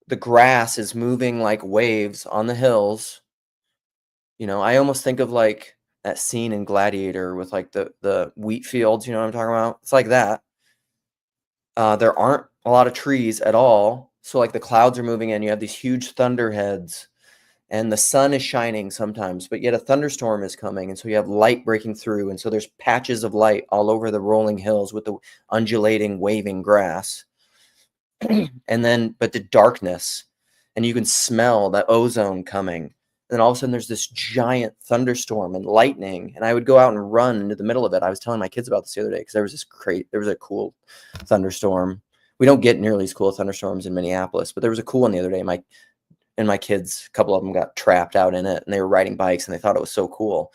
the grass is moving like waves on the hills. I almost think of like that scene in Gladiator with like the wheat fields, you know what I'm talking about? It's like that. There aren't a lot of trees at all. So like, the clouds are moving in, you have these huge thunderheads, and the sun is shining sometimes, but yet a thunderstorm is coming. And so you have light breaking through. And so there's patches of light all over the rolling hills with the undulating, waving grass. But the darkness, and you can smell the ozone coming. And then all of a sudden there's this giant thunderstorm and lightning, and I would go out and run into the middle of it. I was telling my kids about this the other day, because there was a cool thunderstorm. We don't get nearly as cool thunderstorms in Minneapolis, but there was a cool one the other day. My kids, a couple of them got trapped out in it, and they were riding bikes, and they thought it was so cool.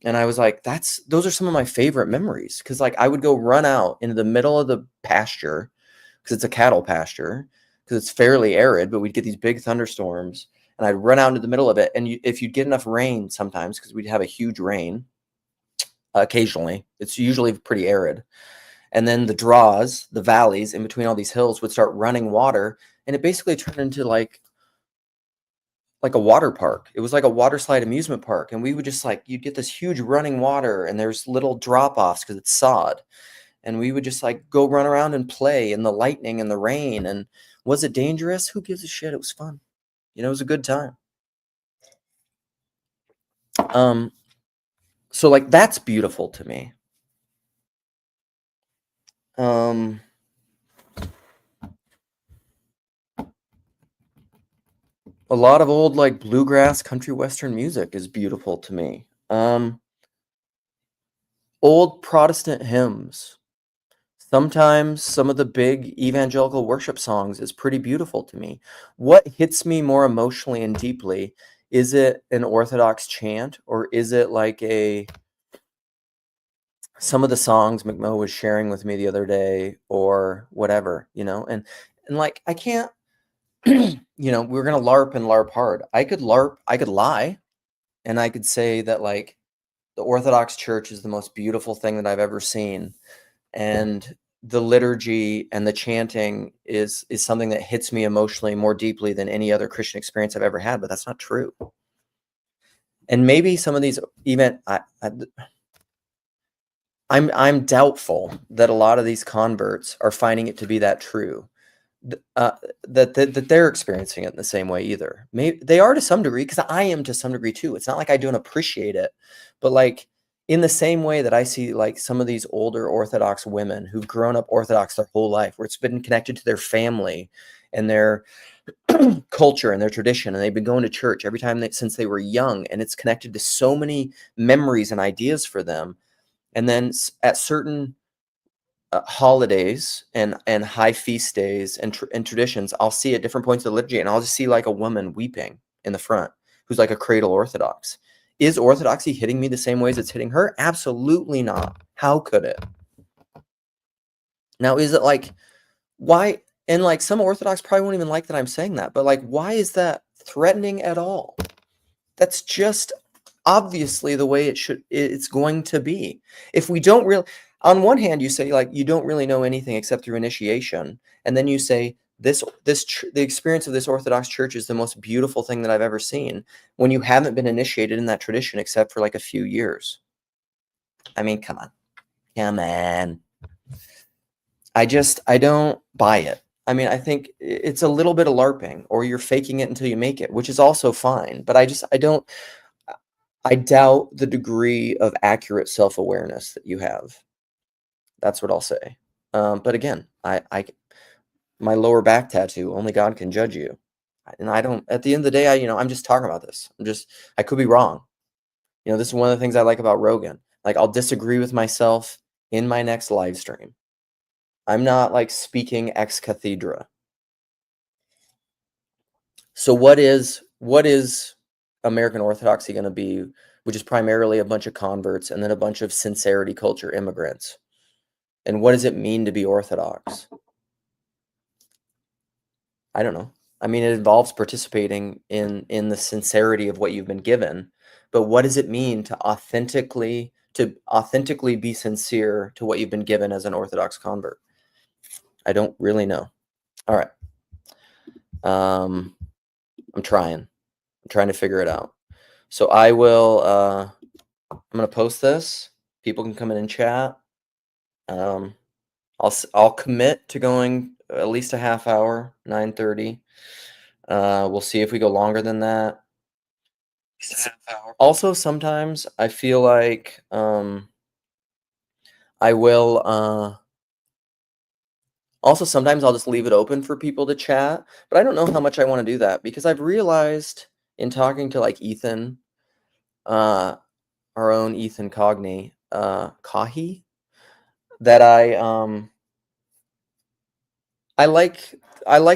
And I was like, those are some of my favorite memories, because like, I would go run out into the middle of the pasture, because it's a cattle pasture, because it's fairly arid, but we'd get these big thunderstorms, and I'd run out into the middle of it. And if you'd get enough rain sometimes, because we'd have a huge rain occasionally, it's usually pretty arid. And then the valleys in between all these hills would start running water, and it basically turned into like a water park. It was like a water slide amusement park. And we would just like, you'd get this huge running water, and there's little drop offs because it's sod. And we would just like go run around and play in the lightning and the rain. And was it dangerous? Who gives a shit? It was fun. It was a good time. So like, that's beautiful to me. Um, A lot of old like bluegrass country western music is beautiful to me. Old Protestant hymns. Sometimes some of the big evangelical worship songs is pretty beautiful to me. What hits me more emotionally and deeply, is it an Orthodox chant, or is it like some of the songs McMo was sharing with me the other day, or whatever, and like I can't, we're gonna LARP and LARP hard. I could lie, and I could say that like the Orthodox Church is the most beautiful thing that I've ever seen, and the liturgy and the chanting is something that hits me emotionally more deeply than any other Christian experience I've ever had, but that's not true. And maybe some of these I'm doubtful that a lot of these converts are finding it to be that true, that they're experiencing it in the same way either. Maybe they are to some degree, because I am to some degree too. It's not like I don't appreciate it, but like in the same way that I see like some of these older Orthodox women who've grown up Orthodox their whole life, where it's been connected to their family and their culture and their tradition, and they've been going to church every time since they were young, and it's connected to so many memories and ideas for them. And then at certain holidays and high feast days and traditions, I'll see at different points of the liturgy, and I'll just see like a woman weeping in the front who's like a cradle Orthodox. Is Orthodoxy hitting me the same ways it's hitting her? Absolutely not. How could it? Now, is it like, why? And like some Orthodox probably won't even like that I'm saying that, but like, why is that threatening at all? That's just obviously the way it's going to be. If we don't really, on one hand, you say like you don't really know anything except through initiation, and then you say the experience of this Orthodox Church is the most beautiful thing that I've ever seen, when you haven't been initiated in that tradition except for like a few years. I mean, come on. I don't buy it. I mean, I think it's a little bit of LARPing, or you're faking it until you make it, which is also fine. But I doubt the degree of accurate self-awareness that you have. That's what I'll say. But again, my lower back tattoo, only God can judge you. And I don't, at the end of the day, I'm just talking about this. I could be wrong. This is one of the things I like about Rogan. Like, I'll disagree with myself in my next live stream. I'm not like speaking ex cathedra. So what is American Orthodoxy going to be, which is primarily a bunch of converts and then a bunch of sincerity culture immigrants? And what does it mean to be Orthodox? I don't know. I mean, it involves participating in the sincerity of what you've been given, but what does it mean to authentically be sincere to what you've been given as an Orthodox convert? I don't really know. All right. I'm trying to figure it out. So I will, I'm going to post this. People can come in and chat. I'll commit to going at least a half hour, 9:30. We'll see if we go longer than that. Also, sometimes I feel like I will. Also, sometimes I'll just leave it open for people to chat, but I don't know how much I want to do that, because I've realized in talking to like Ethan, our own Ethan Kahi, that I like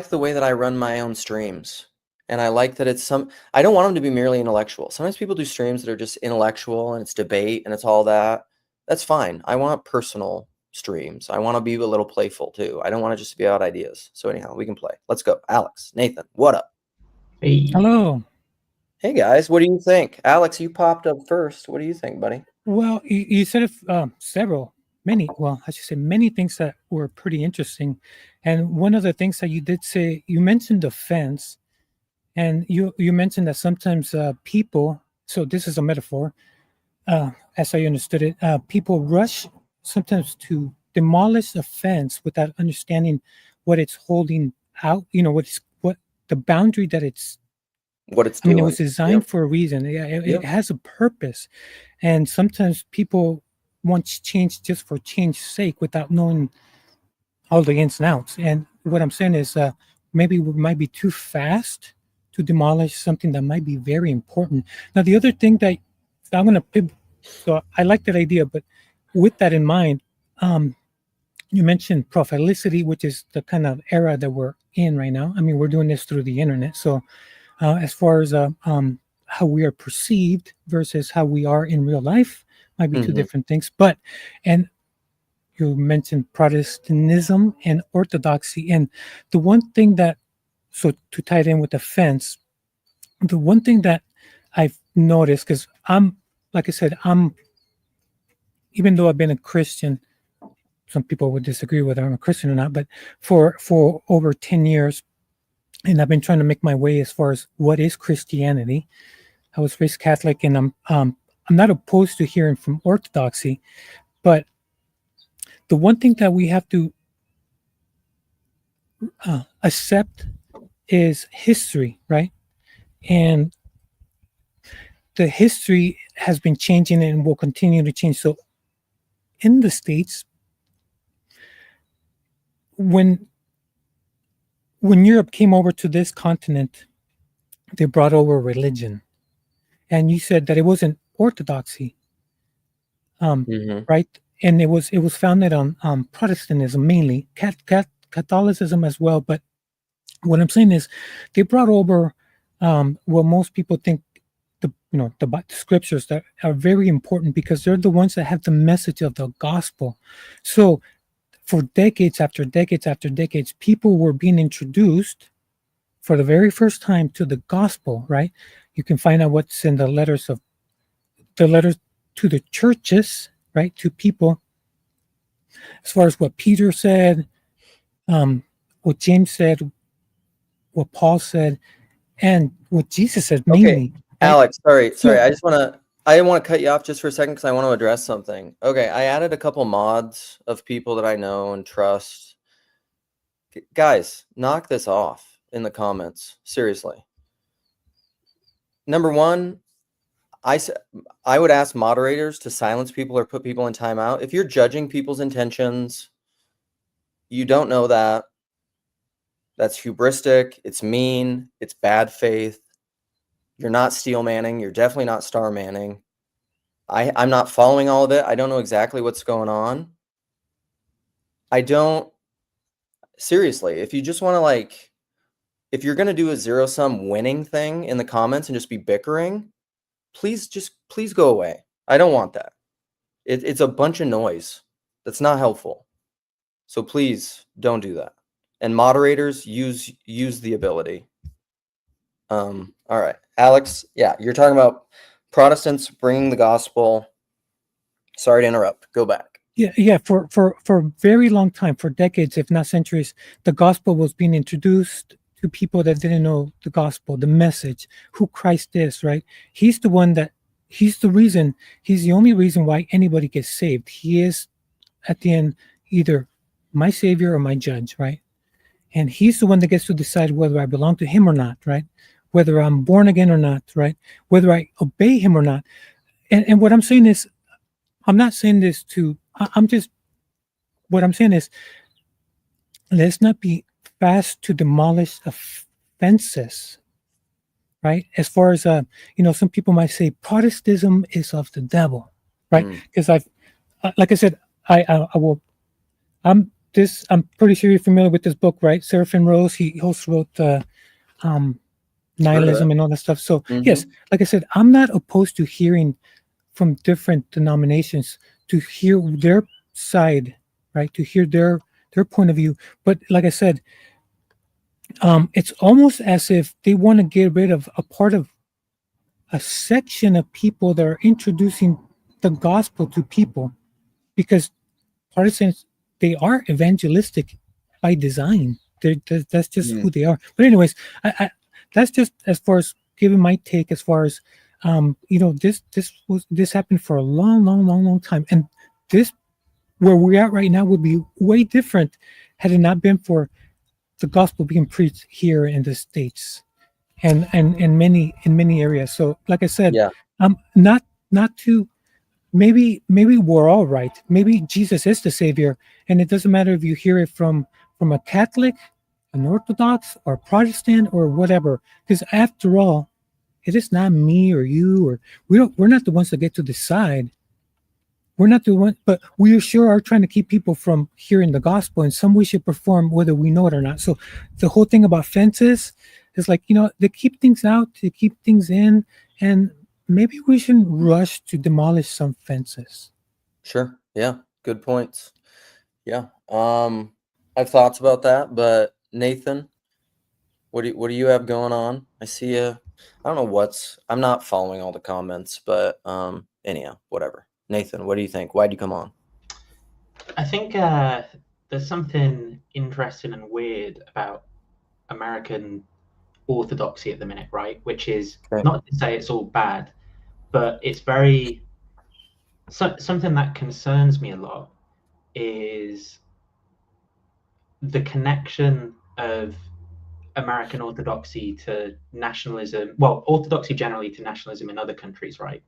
the way that I run my own streams. And I like that I don't want them to be merely intellectual. Sometimes people do streams that are just intellectual and it's debate and it's all that. That's fine. I want personal streams. I want to be a little playful too. I don't want to just be out ideas. So anyhow, we can play. Let's go. Alex, Nathan, what up? Hey. Hello. Hey guys, what do you think? Alex, you popped up first. What do you think, buddy? Well, you said I should say many things that were pretty interesting. And one of the things that you did say, you mentioned offense, and you mentioned that sometimes people, so this is a metaphor, as I understood it, people rush sometimes to demolish offense without understanding what it's holding out, what the boundary that it's, What it's I mean, it doing. was designed Yep. for a reason. It Yep. has a purpose. And sometimes people want change just for change's sake without knowing all the ins and outs. And what I'm saying is maybe we might be too fast to demolish something that might be very important. Now, the other thing that I'm going to, so I like that idea, but with that in mind, you mentioned propheticity, which is the kind of era that we're in right now. I mean, we're doing this through the internet. So, as far as how we are perceived versus how we are in real life, might be two Mhm. different things. But, and you mentioned Protestantism and Orthodoxy. And the one thing that, so to tie it in with the fence, the one thing that I've noticed, because like I said, even though I've been a Christian, some people would disagree whether I'm a Christian or not, but for over 10 years, and I've been trying to make my way as far as what is Christianity. I was raised Catholic, and I'm not opposed to hearing from Orthodoxy, but the one thing that we have to accept is history, right? And the history has been changing and will continue to change. So in the States, when Europe came over to this continent, they brought over religion. And you said that it wasn't orthodoxy, um, Mhm. right? And it was founded on Protestantism mainly, Catholicism as well. But what I'm saying is, they brought over what most people think the scriptures that are very important because they're the ones that have the message of the gospel. So for decades after decades after decades, people were being introduced for the very first time to the gospel, right? You can find out what's in the letters to the churches, right? To people, as far as what Peter said, what James said, what Paul said, and what Jesus said Okay, mainly, right? Alex, sorry. So I didn't want to cut you off just for a second because I want to address something. Okay, I added a couple mods of people that I know and trust. Guys, knock this off in the comments. Seriously. Number one, I would ask moderators to silence people or put people in timeout. If you're judging people's intentions, you don't know that. That's hubristic. It's mean. It's bad faith. You're not Steel Manning. You're definitely not Star Manning. I'm not following all of it. I don't know exactly what's going on. I don't seriously, if you just want to if you're going to do a zero sum winning thing in the comments and just be bickering, please go away. I don't want that. It's a bunch of noise. That's not helpful. So please don't do that. And moderators use the ability. All right, Alex. Yeah, you're talking about Protestants bringing the gospel. Sorry to interrupt. Go back. yeah, for a very long time, for decades, if not centuries, the gospel was being introduced to people that didn't know the gospel, the message, who Christ is, right? He's the one that he's the reason, he's the only reason why anybody gets saved. He is at the end either my savior or my judge, right? And he's the one that gets to decide whether I belong to him or not, right? Whether I'm born again or not, right? Whether I obey him or not. And what I'm saying is, I'm not saying this to, I'm just, what I'm saying is, let's not be fast to demolish offenses, right? As far as, some people might say Protestantism is of the devil, right? Mm. Because like I said, I will, I'm pretty sure you're familiar with this book, right? Seraphin Rose, he also wrote, um, Heard of it. nihilism and all that stuff. So yes, Mhm. like I said, I'm not opposed to hearing from different denominations, to hear their side, right? To hear their point of view. But like I said, it's almost as if they want to get rid of a part of a section of people that are introducing the gospel to people, because Protestants, they are evangelistic by design. That's just who Mm. they are. But anyways, that's just as far as giving my take. As far as this happened for a long, long, long, long time, and this where we're at right now would be way different had it not been for the gospel being preached here in the States and in many areas. So, like I said, Yeah. not to, maybe we're all right. Maybe Jesus is the savior, and it doesn't matter if you hear it from a Catholic, an Orthodox or Protestant or whatever. Because after all, it is not me or you, or we're not the ones that get to decide. We're not the one, but we sure are trying to keep people from hearing the gospel in some way, shape, or form, whether we know it or not. So the whole thing about fences is like, they keep things out, they keep things in, and maybe we shouldn't rush to demolish some fences. Sure. Yeah. Good points. Yeah. I have thoughts about that, but Nathan, what do you have going on? I see you. I don't know I'm not following all the comments, but anyhow, whatever. Nathan, what do you think? Why'd you come on? I think there's something interesting and weird about American orthodoxy at the minute, right? Which is Okay. not to say it's all bad, but it's very something that concerns me a lot is the connection of American orthodoxy to nationalism. Well, orthodoxy generally to nationalism in other countries, right?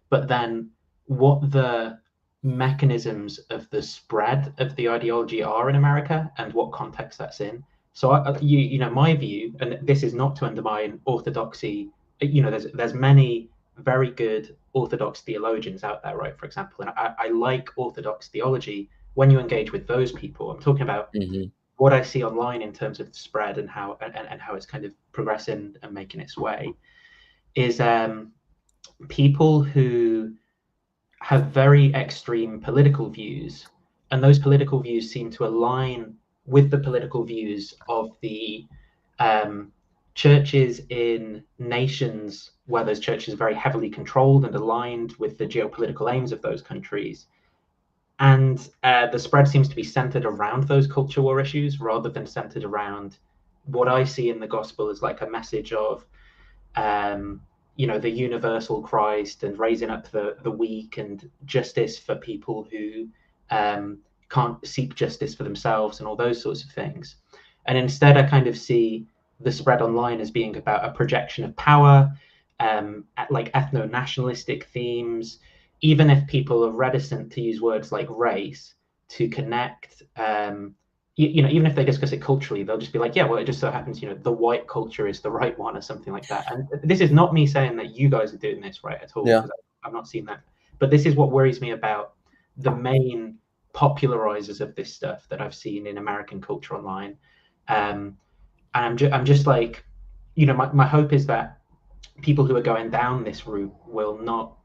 But then what the mechanisms of the spread of the ideology are in America and what context that's in. So my view, and this is not to undermine orthodoxy. There's many very good Orthodox theologians out there, right? For example, and I like Orthodox theology when you engage with those people. I'm talking about Mm-hmm. what I see online in terms of the spread and how it's kind of progressing and making its way is people who have very extreme political views, and those political views seem to align with the political views of the um, churches in nations where those churches are very heavily controlled and aligned with the geopolitical aims of those countries. And the spread seems to be centered around those culture war issues rather than centered around what I see in the gospel as like a message of um, the universal Christ and raising up the weak and justice for people who can't seek justice for themselves and all those sorts of things. And instead, I kind of see the spread online as being about a projection of power, like ethno nationalistic themes, even if people are reticent to use words like race to connect. Even if they discuss it culturally, they'll just be like, yeah, well, it just so happens, the white culture is the right one or something like that. And this is not me saying that you guys are doing this right at all, Yeah. because I've not seen that. But this is what worries me about the main popularizers of this stuff that I've seen in American culture online. And I'm just like, my hope is that people who are going down this route will not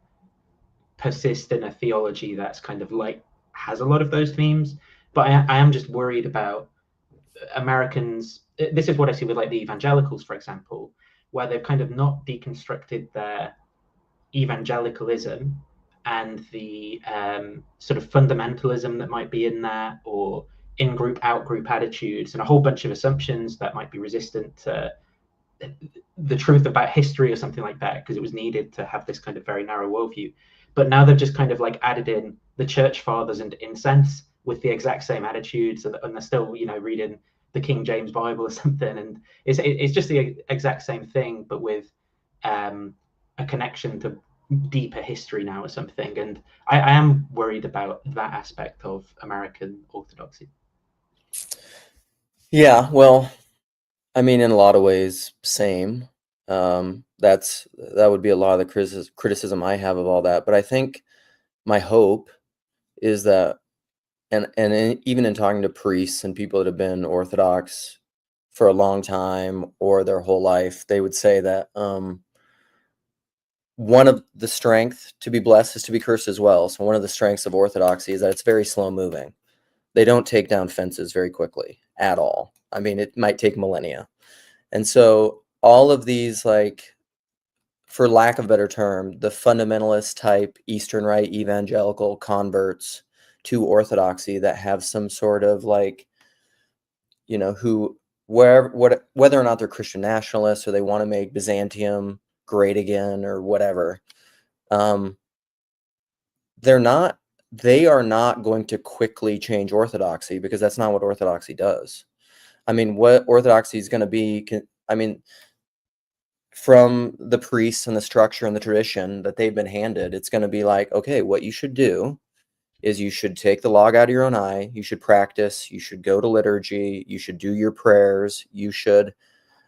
persist in a theology that's kind of like has a lot of those themes. But I am just worried about Americans. This is what I see with like the evangelicals, for example, where they've kind of not deconstructed their evangelicalism and the sort of fundamentalism that might be in there, or in group, out group attitudes, and a whole bunch of assumptions that might be resistant to the truth about history or something like that, because it was needed to have this kind of very narrow worldview. But now they've just kind of like added in the church fathers and incense with the exact same attitudes, and they're still, reading the King James Bible or something, and it's just the exact same thing, but with a connection to deeper history now or something. And I am worried about that aspect of American Orthodoxy. Yeah. Well, I mean, in a lot of ways, same. That would be a lot of the criticism I have of all that. But I think my hope is that, even in talking to priests and people that have been Orthodox for a long time or their whole life, they would say that one of the strength to be blessed is to be cursed as well. So one of the strengths of Orthodoxy is that it's very slow moving. They don't take down fences very quickly at all. I mean, it might take millennia. And so all of these, like, for lack of a better term, the fundamentalist type Eastern Rite evangelical converts to Orthodoxy that have some sort of like, whether or not they're Christian nationalists or they want to make Byzantium great again or whatever, um, they are not going to quickly change Orthodoxy, because that's not what Orthodoxy does. I mean, what Orthodoxy is going to be, from the priests and the structure and the tradition that they've been handed, it's going to be like, okay, what you should do is you should take the log out of your own eye. You should practice. You should go to liturgy. You should do your prayers. You should,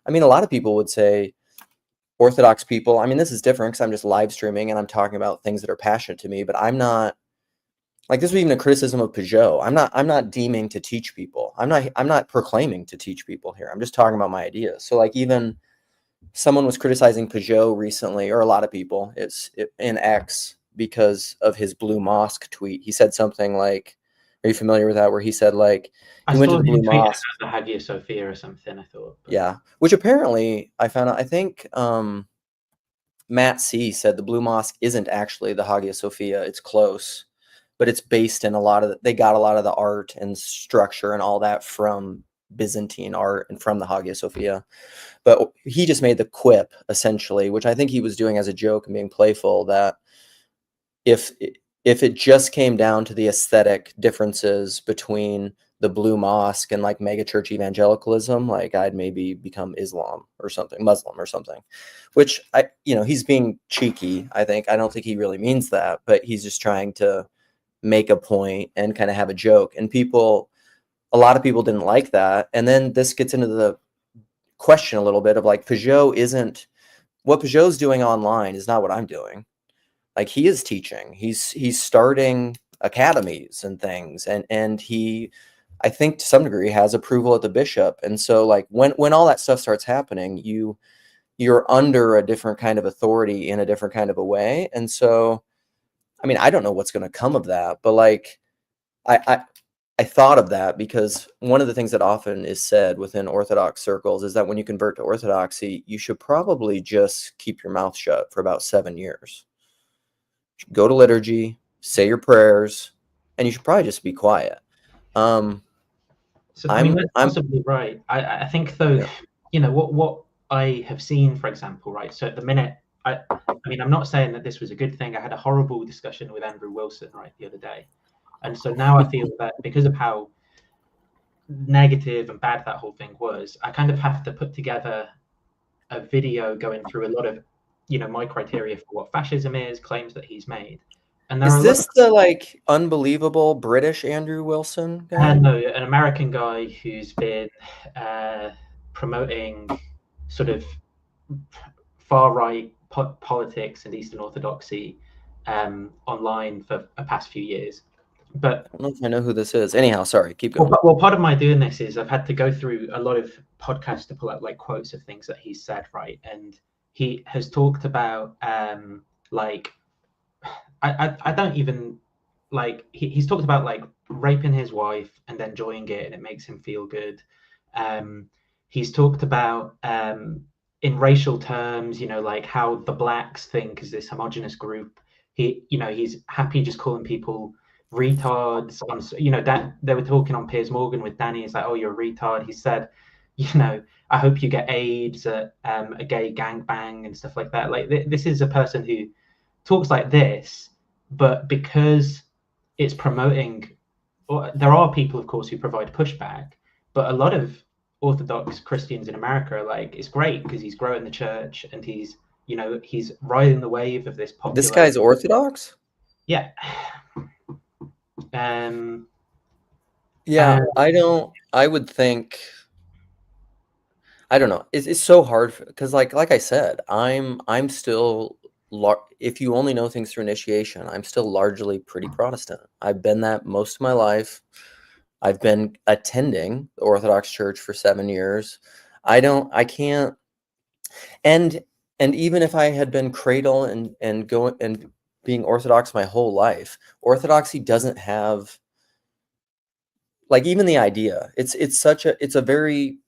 I mean, a lot of people would say, Orthodox people, I mean, this is different because I'm just live streaming and I'm talking about things that are passionate to me, but I'm not, like, this was even a criticism of Peugeot. I'm not deeming to teach people. I'm not proclaiming to teach people here. I'm just talking about my ideas. So like, even someone was criticizing Peugeot recently, or a lot of people, in X, because of his Blue Mosque tweet. He said something like, are you familiar with that? Where he said, like, he went to the Blue Mosque. The Hagia Sophia or something, I thought. But... Yeah, which apparently I found out, I think Matt C said the Blue Mosque isn't actually the Hagia Sophia. It's close, but it's based in they got a lot of the art and structure and all that from Byzantine art and from the Hagia Sophia. But he just made the quip, essentially, which I think he was doing as a joke and being playful, that if it just came down to the aesthetic differences between the Blue Mosque and like megachurch evangelicalism, like, I'd maybe become Muslim or something, which he's being cheeky. I don't think he really means that, but he's just trying to make a point and kind of have a joke. And a lot of people didn't like that. And then this gets into the question a little bit of like, what Peugeot's doing online is not what I'm doing. Like, he is teaching, he's starting academies and things, and he, I think to some degree, has approval at the bishop. And so like, when all that stuff starts happening, you're under a different kind of authority in a different kind of a way. And so, I mean, I don't know what's going to come of that, but like, I thought of that because one of the things that often is said within Orthodox circles is that when you convert to Orthodoxy, you should probably just keep your mouth shut for about 7 years. Go to liturgy, say your prayers, and you should probably just be quiet. So I mean, that's possibly right. I think though, yeah. What I have seen, for example, right? So at the minute, I mean, I'm not saying that this was a good thing. I had a horrible discussion with Andrew Wilson, right, the other day. And so now I feel that because of how negative and bad that whole thing was, I kind of have to put together a video going through a lot of, my criteria for what fascism is, claims that he's made. And there is this the like unbelievable British Andrew Wilson guy? No, an American guy who's been promoting sort of far-right politics and Eastern Orthodoxy online for the past few years. But I don't know if I know who this is. Anyhow, sorry, keep going. Well, part of my doing this is I've had to go through a lot of podcasts to pull out like quotes of things that he's said, right? And he has talked about like I don't even like he's talked about like raping his wife and then enjoying it and it makes him feel good. He's talked about in racial terms, like how the blacks think is this homogenous group. He's happy just calling people retards on, that they were talking on Piers Morgan with Danny. It's like, oh, you're a retard. He said, I hope you get AIDS at a gay gangbang and stuff like that. Like this is a person who talks like this, but because it's promoting, there are people, of course, who provide pushback, but a lot of Orthodox Christians in America are like, it's great because he's growing the church and he's riding the wave of this popular. This guy's Orthodox? Yeah. I would think, I don't know. It's so hard because like I said, I'm still, if you only know things through initiation, I'm still largely pretty Protestant. I've been that most of my life. I've been attending the Orthodox Church for 7 years. I can't, and even if I had been cradle and going and being Orthodox my whole life, Orthodoxy doesn't have, like, even the idea. It's a very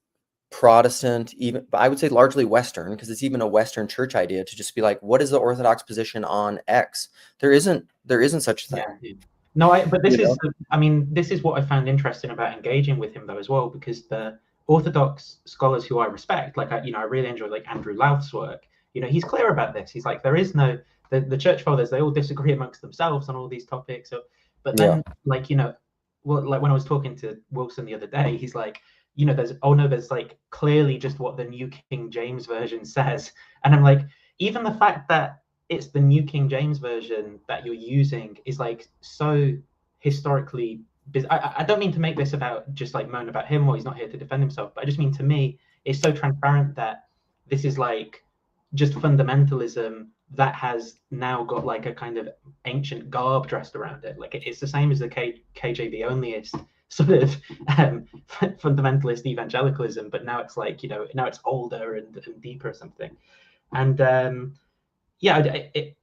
Protestant, even I would say largely Western, because it's even a Western church idea to just be like, what is the Orthodox position on X? There isn't such a thing. Yeah. No, but this is, I mean, this is what I found interesting about engaging with him though as well, because the Orthodox scholars who I respect, like I really enjoy like Andrew Louth's work. He's clear about this. He's like, there is no the church fathers, they all disagree amongst themselves on all these topics. So, but then like like when I was talking to Wilson the other day, he's like, there's like clearly just what the New King James Version says. And I'm like, even the fact that it's the New King James Version that you're using is like so historically, I don't mean to make this about just like moan about him or he's not here to defend himself, but I just mean, to me, it's so transparent that this is like just fundamentalism that has now got like a kind of ancient garb dressed around it. Like it's the same as the KJV onlyist sort of fundamentalist evangelicalism, but now it's like, now it's older and deeper or something. And yeah,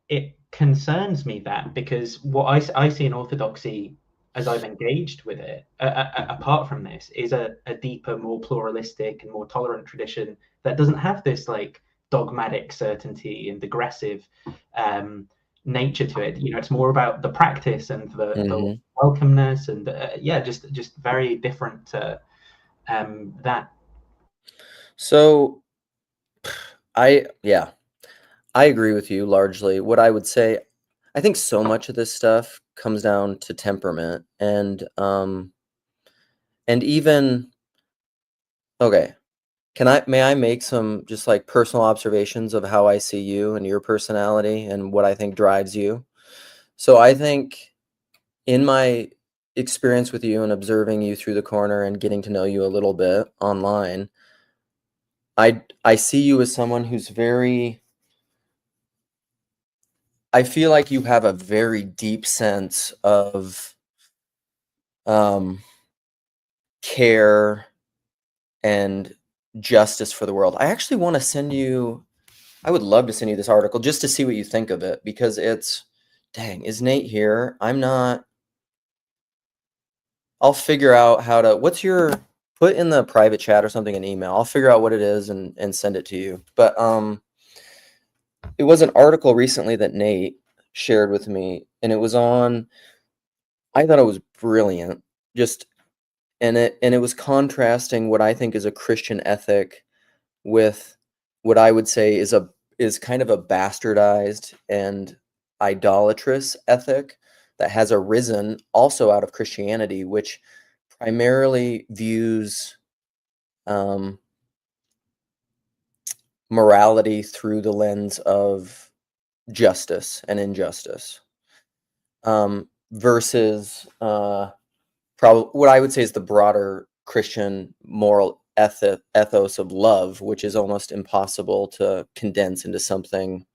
it concerns me that, because what I see in Orthodoxy as I've engaged with it, apart from this, is a deeper, more pluralistic and more tolerant tradition that doesn't have this like dogmatic certainty and aggressive nature to it. It's more about the practice and the welcomeness, and yeah, just very different to that. So I agree with you largely. What I would say, I think so much of this stuff comes down to temperament and even, okay, may I make some just like personal observations of how I see you and your personality and what I think drives you? So I think in my experience with you and observing you through the corner and getting to know you a little bit online, I see you as someone who's I feel like you have a very deep sense of care and justice for the world. I actually want to I would love to send you this article just to see what you think of it, because dang, is Nate here? I'll figure out how to, put in the private chat or something, an email. I'll figure out what it is and send it to you. But it was an article recently that Nate shared with me, and I thought it was brilliant. And it was contrasting what I think is a Christian ethic with what I would say is kind of a bastardized and idolatrous ethic that has arisen also out of Christianity, which primarily views morality through the lens of justice and injustice, versus probably what I would say is the broader Christian moral ethos of love, which is almost impossible to condense into something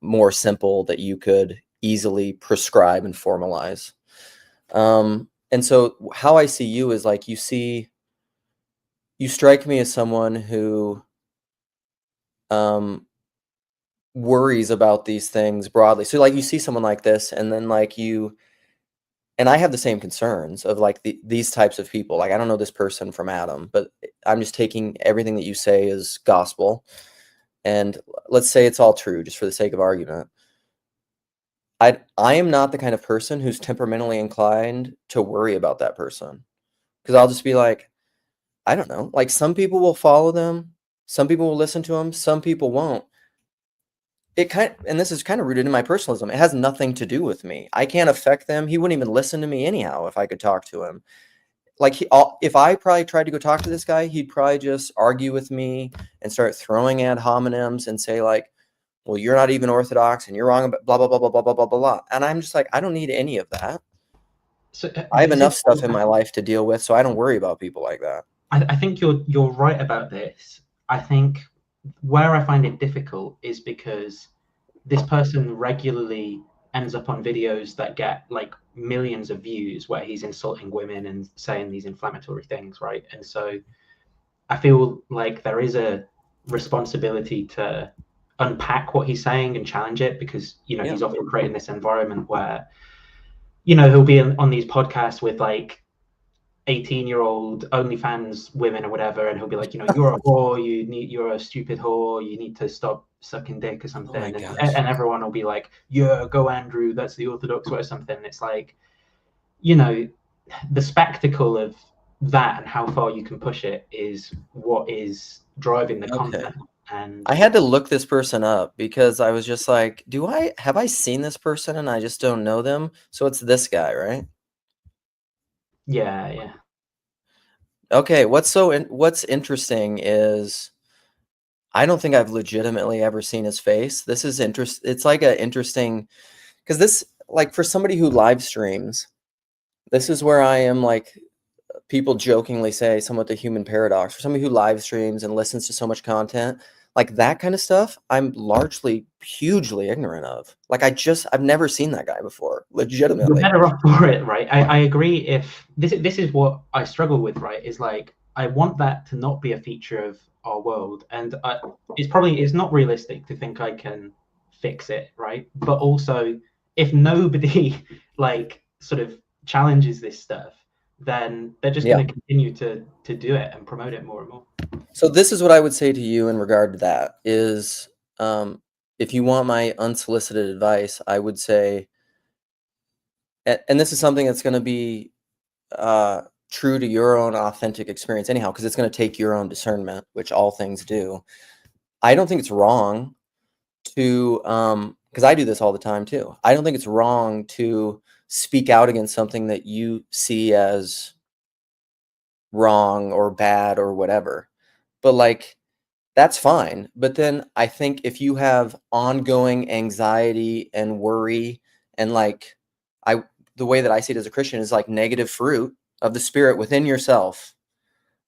more simple that you could easily prescribe and formalize. And so how I see you is like, you strike me as someone who worries about these things broadly. So like you see someone like this, and then like and I have the same concerns of like these types of people. Like, I don't know this person from Adam, but I'm just taking everything that you say as gospel. And let's say it's all true, just for the sake of argument. I am not the kind of person who's temperamentally inclined to worry about that person, because I'll just be like, I don't know. Like, some people will follow them, some people will listen to them, some people won't. And this is kind of rooted in my personalism. It has nothing to do with me. I can't affect them. He wouldn't even listen to me anyhow if I could talk to him. Like, if I probably tried to go talk to this guy, he'd probably just argue with me and start throwing ad hominems and say like, well, you're not even Orthodox and you're wrong about blah, blah, blah, blah, blah, blah, blah, blah. And I'm just like, I don't need any of that. So I have enough stuff in my life to deal with, so I don't worry about people like that. I think you're right about this. I think where I find it difficult is because this person regularly ends up on videos that get like millions of views where he's insulting women and saying these inflammatory things, right? And so I feel like there is a responsibility to unpack what he's saying and challenge it, because he's often creating this environment where he'll be on these podcasts with like 18-year-old OnlyFans women or whatever, and he'll be like, you're a whore, you're a stupid whore, you need to stop sucking dick or something. And everyone will be like, yeah, go Andrew, that's the Orthodox way or something. It's like, the spectacle of that and how far you can push it is what is driving the content. And I had to look this person up because I was just like, have I seen this person and I just don't know them? So it's this guy, right? Yeah. Okay, what's interesting is I don't think I've legitimately ever seen his face. This is it's like a interesting, because like for somebody who live streams, this is where I am, like, people jokingly say somewhat the human paradox. For somebody who live streams and listens to so much content, like that kind of stuff, I'm largely hugely ignorant of. Like I've never seen that guy before, You're legitimately. better off for it, right? I agree. If this is what I struggle with, right? Is like I want that to not be a feature of our world, and it's not realistic to think I can fix it, right? But also, if nobody like sort of challenges this stuff, then they're just Yeah. going to continue to do it and promote it more and more. So this is what I would say to you in regard to that is, if you want my unsolicited advice, I would say, and this is something that's going to be true to your own authentic experience anyhow, because it's going to take your own discernment, which all things do. I don't think it's wrong to, because I do this all the time too. I don't think it's wrong to speak out against something that you see as wrong or bad or whatever. But like, that's fine. But then I think if you have ongoing anxiety and worry and like, the way that I see it as a Christian is like negative fruit of the spirit within yourself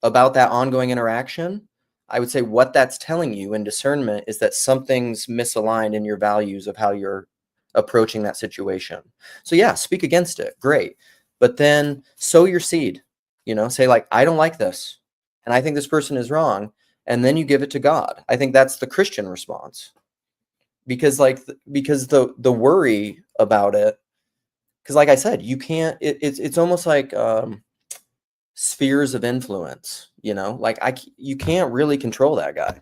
about that ongoing interaction, I would say what that's telling you in discernment is that something's misaligned in your values of how you're approaching that situation. So yeah, speak against it. Great. But then sow your seed, say like, I don't like this and I think this person is wrong. And then you give it to God. I think that's the Christian response, because the worry about it, because like I said, you can't, it's almost like spheres of influence, like you can't really control that guy.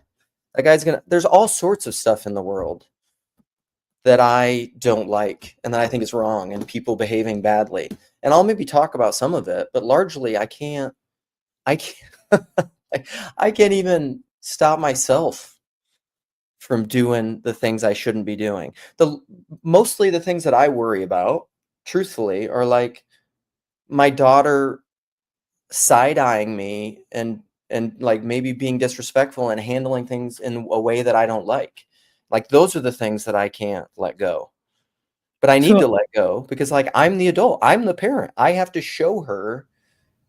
That guy's there's all sorts of stuff in the world that I don't like and that I think is wrong and people behaving badly. And I'll maybe talk about some of it, but largely I can't I can't even stop myself from doing the things I shouldn't be doing. Mostly the things that I worry about, truthfully, are like my daughter side-eyeing me and like maybe being disrespectful and handling things in a way that I don't like. Like those are the things that I can't let go. But I need to let go because like I'm the adult, I'm the parent. I have to show her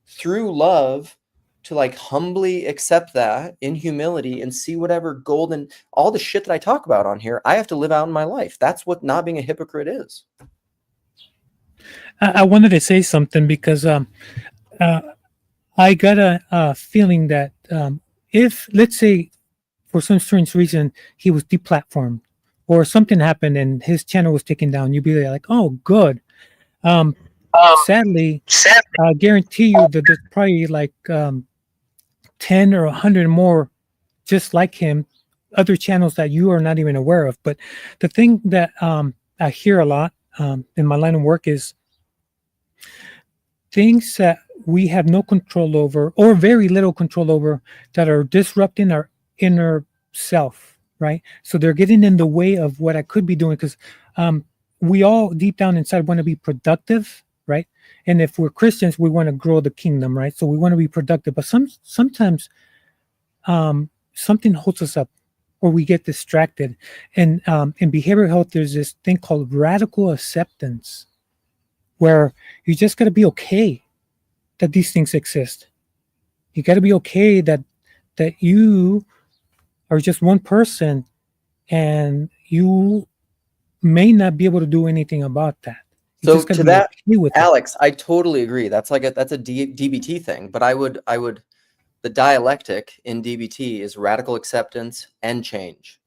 through love to like humbly accept that in humility and see whatever golden, all the shit that I talk about on here, I have to live out in my life. That's what not being a hypocrite is. I wanted to say something because I got a feeling that if, let's say, for some strange reason, he was deplatformed or something happened and his channel was taken down, you'd be like, oh, good. Sadly, I guarantee you that there's probably like 10 or 100 more just like him, other channels that you are not even aware of. But the thing that I hear a lot in my line of work is things that we have no control over or very little control over that are disrupting our inner self, right? So they're getting in the way of what I could be doing, because we all deep down inside want to be productive, right? And if we're Christians, we want to grow the kingdom, right? So we want to be productive, but sometimes something holds us up or we get distracted. And in behavioral health, there's this thing called radical acceptance, where you just got to be okay that these things exist. You got to be okay that you are just one person and you may not be able to do anything about that. You So just gotta to be that, okay with Alex, I totally agree. That's like that's a DBT thing, but I would the dialectic in DBT is radical acceptance and change.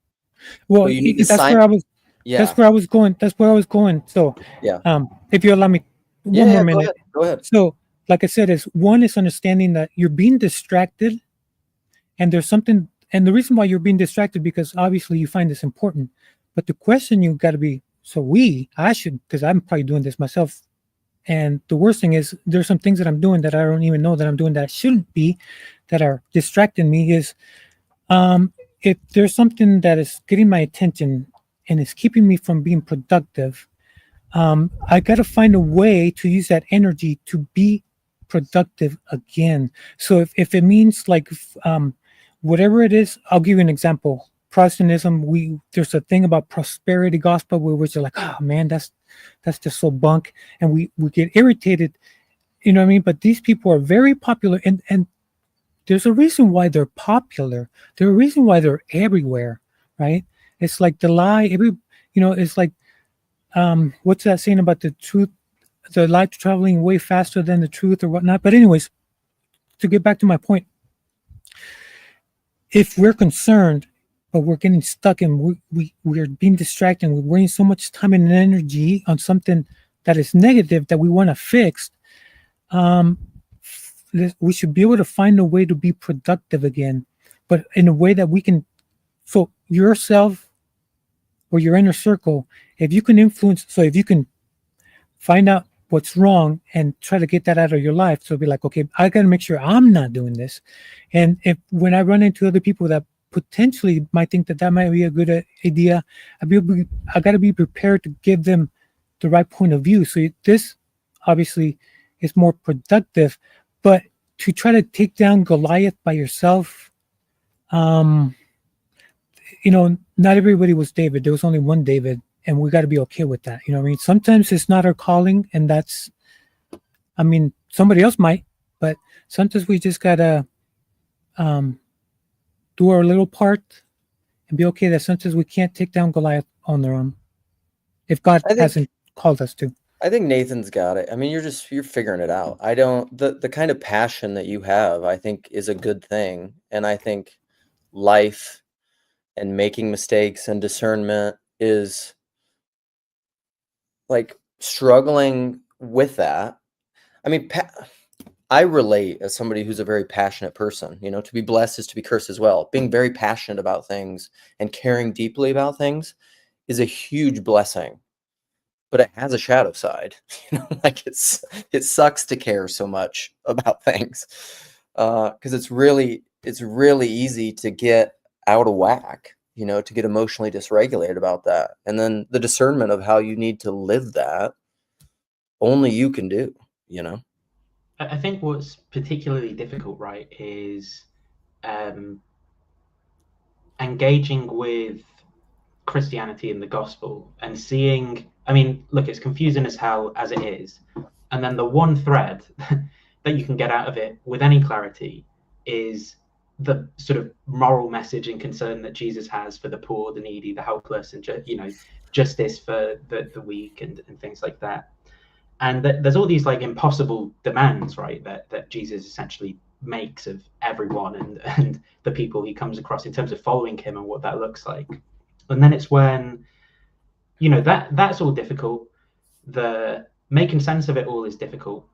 Well, So you need to that's where I was. Yeah. That's where I was going. That's where I was going. So, Yeah. If you allow me one more minute. Go ahead. So, like I said, is understanding that you're being distracted, and there's something. And the reason why you're being distracted, because obviously you find this important. But the question you got to be, I should, because I'm probably doing this myself. And the worst thing is there's some things that I'm doing that I don't even know that I'm doing that I shouldn't be, that are distracting me. Is if there's something that is getting my attention and is keeping me from being productive, I got to find a way to use that energy to be productive again. So if it means like whatever it is, I'll give you an example. Protestantism, there's a thing about prosperity gospel where we're just like, oh man, that's just so bunk, and we get irritated, you know what I mean? But these people are very popular, and there's a reason why they're popular. There's a reason why they're everywhere, right? It's like the lie, it's like, what's that saying about the truth, the lie traveling way faster than the truth or whatnot? But anyways, to get back to my point, if we're concerned, but we're getting stuck and we're being distracted, and we're wasting so much time and energy on something that is negative that we want to fix, we should be able to find a way to be productive again, but in a way that we can. So yourself or your inner circle, if you can find out what's wrong and try to get that out of your life. So be like, okay, I got to make sure I'm not doing this. And when I run into other people that potentially might think that might be a good idea, I got to be prepared to give them the right point of view. So this obviously is more productive, but to try to take down Goliath by yourself, not everybody was David. There was only one David, and we got to be okay with that. You know what I mean? Sometimes it's not our calling, and somebody else might, but sometimes we just got to do our little part and be okay that sometimes we can't take down Goliath on their own if God hasn't called us to. I think Nathan's got it. I mean, you're figuring it out. The kind of passion that you have, I think, is a good thing. And I think life and making mistakes and discernment is like struggling with that. I mean, I relate as somebody who's a very passionate person. To be blessed is to be cursed as well. Being very passionate about things and caring deeply about things is a huge blessing, but it has a shadow side. Like it sucks to care so much about things because it's really easy to get out of whack, to get emotionally dysregulated about that. And then the discernment of how you need to live that, only you can do, I think what's particularly difficult, right, is engaging with Christianity and the gospel and seeing, look, it's confusing as hell as it is. And then the one thread that you can get out of it with any clarity is the sort of moral message and concern that Jesus has for the poor, the needy, the helpless, and justice for the weak and things like that. And there's all these like impossible demands, right, that Jesus essentially makes of everyone and the people he comes across in terms of following him and what that looks like. And then it's when, that's all difficult. The making sense of it all is difficult.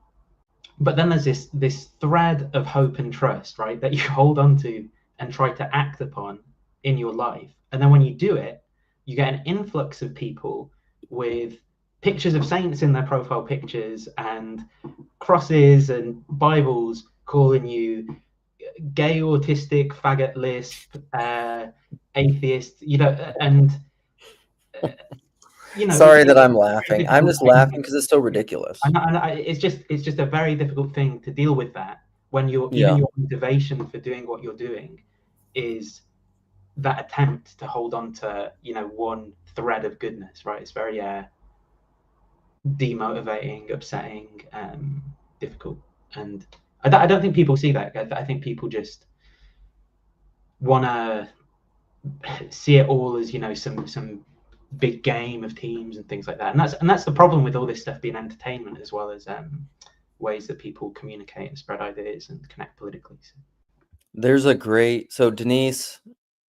But then there's this thread of hope and trust, right, that you hold on to and try to act upon in your life. And then when you do it, you get an influx of people with pictures of saints in their profile pictures and crosses and Bibles calling you gay, autistic, faggot, lisp, atheist, and sorry that I'm laughing. I'm just laughing because it's so ridiculous. It's just a very difficult thing to deal with that when your motivation for doing what you're doing is that attempt to hold on to one thread of goodness, right? It's very demotivating, upsetting, difficult, and I don't think people see that. I think people just want to see it all as some big game of teams and things like that, and that's the problem with all this stuff being entertainment as well as ways that people communicate and spread ideas and connect politically. There's so Denise,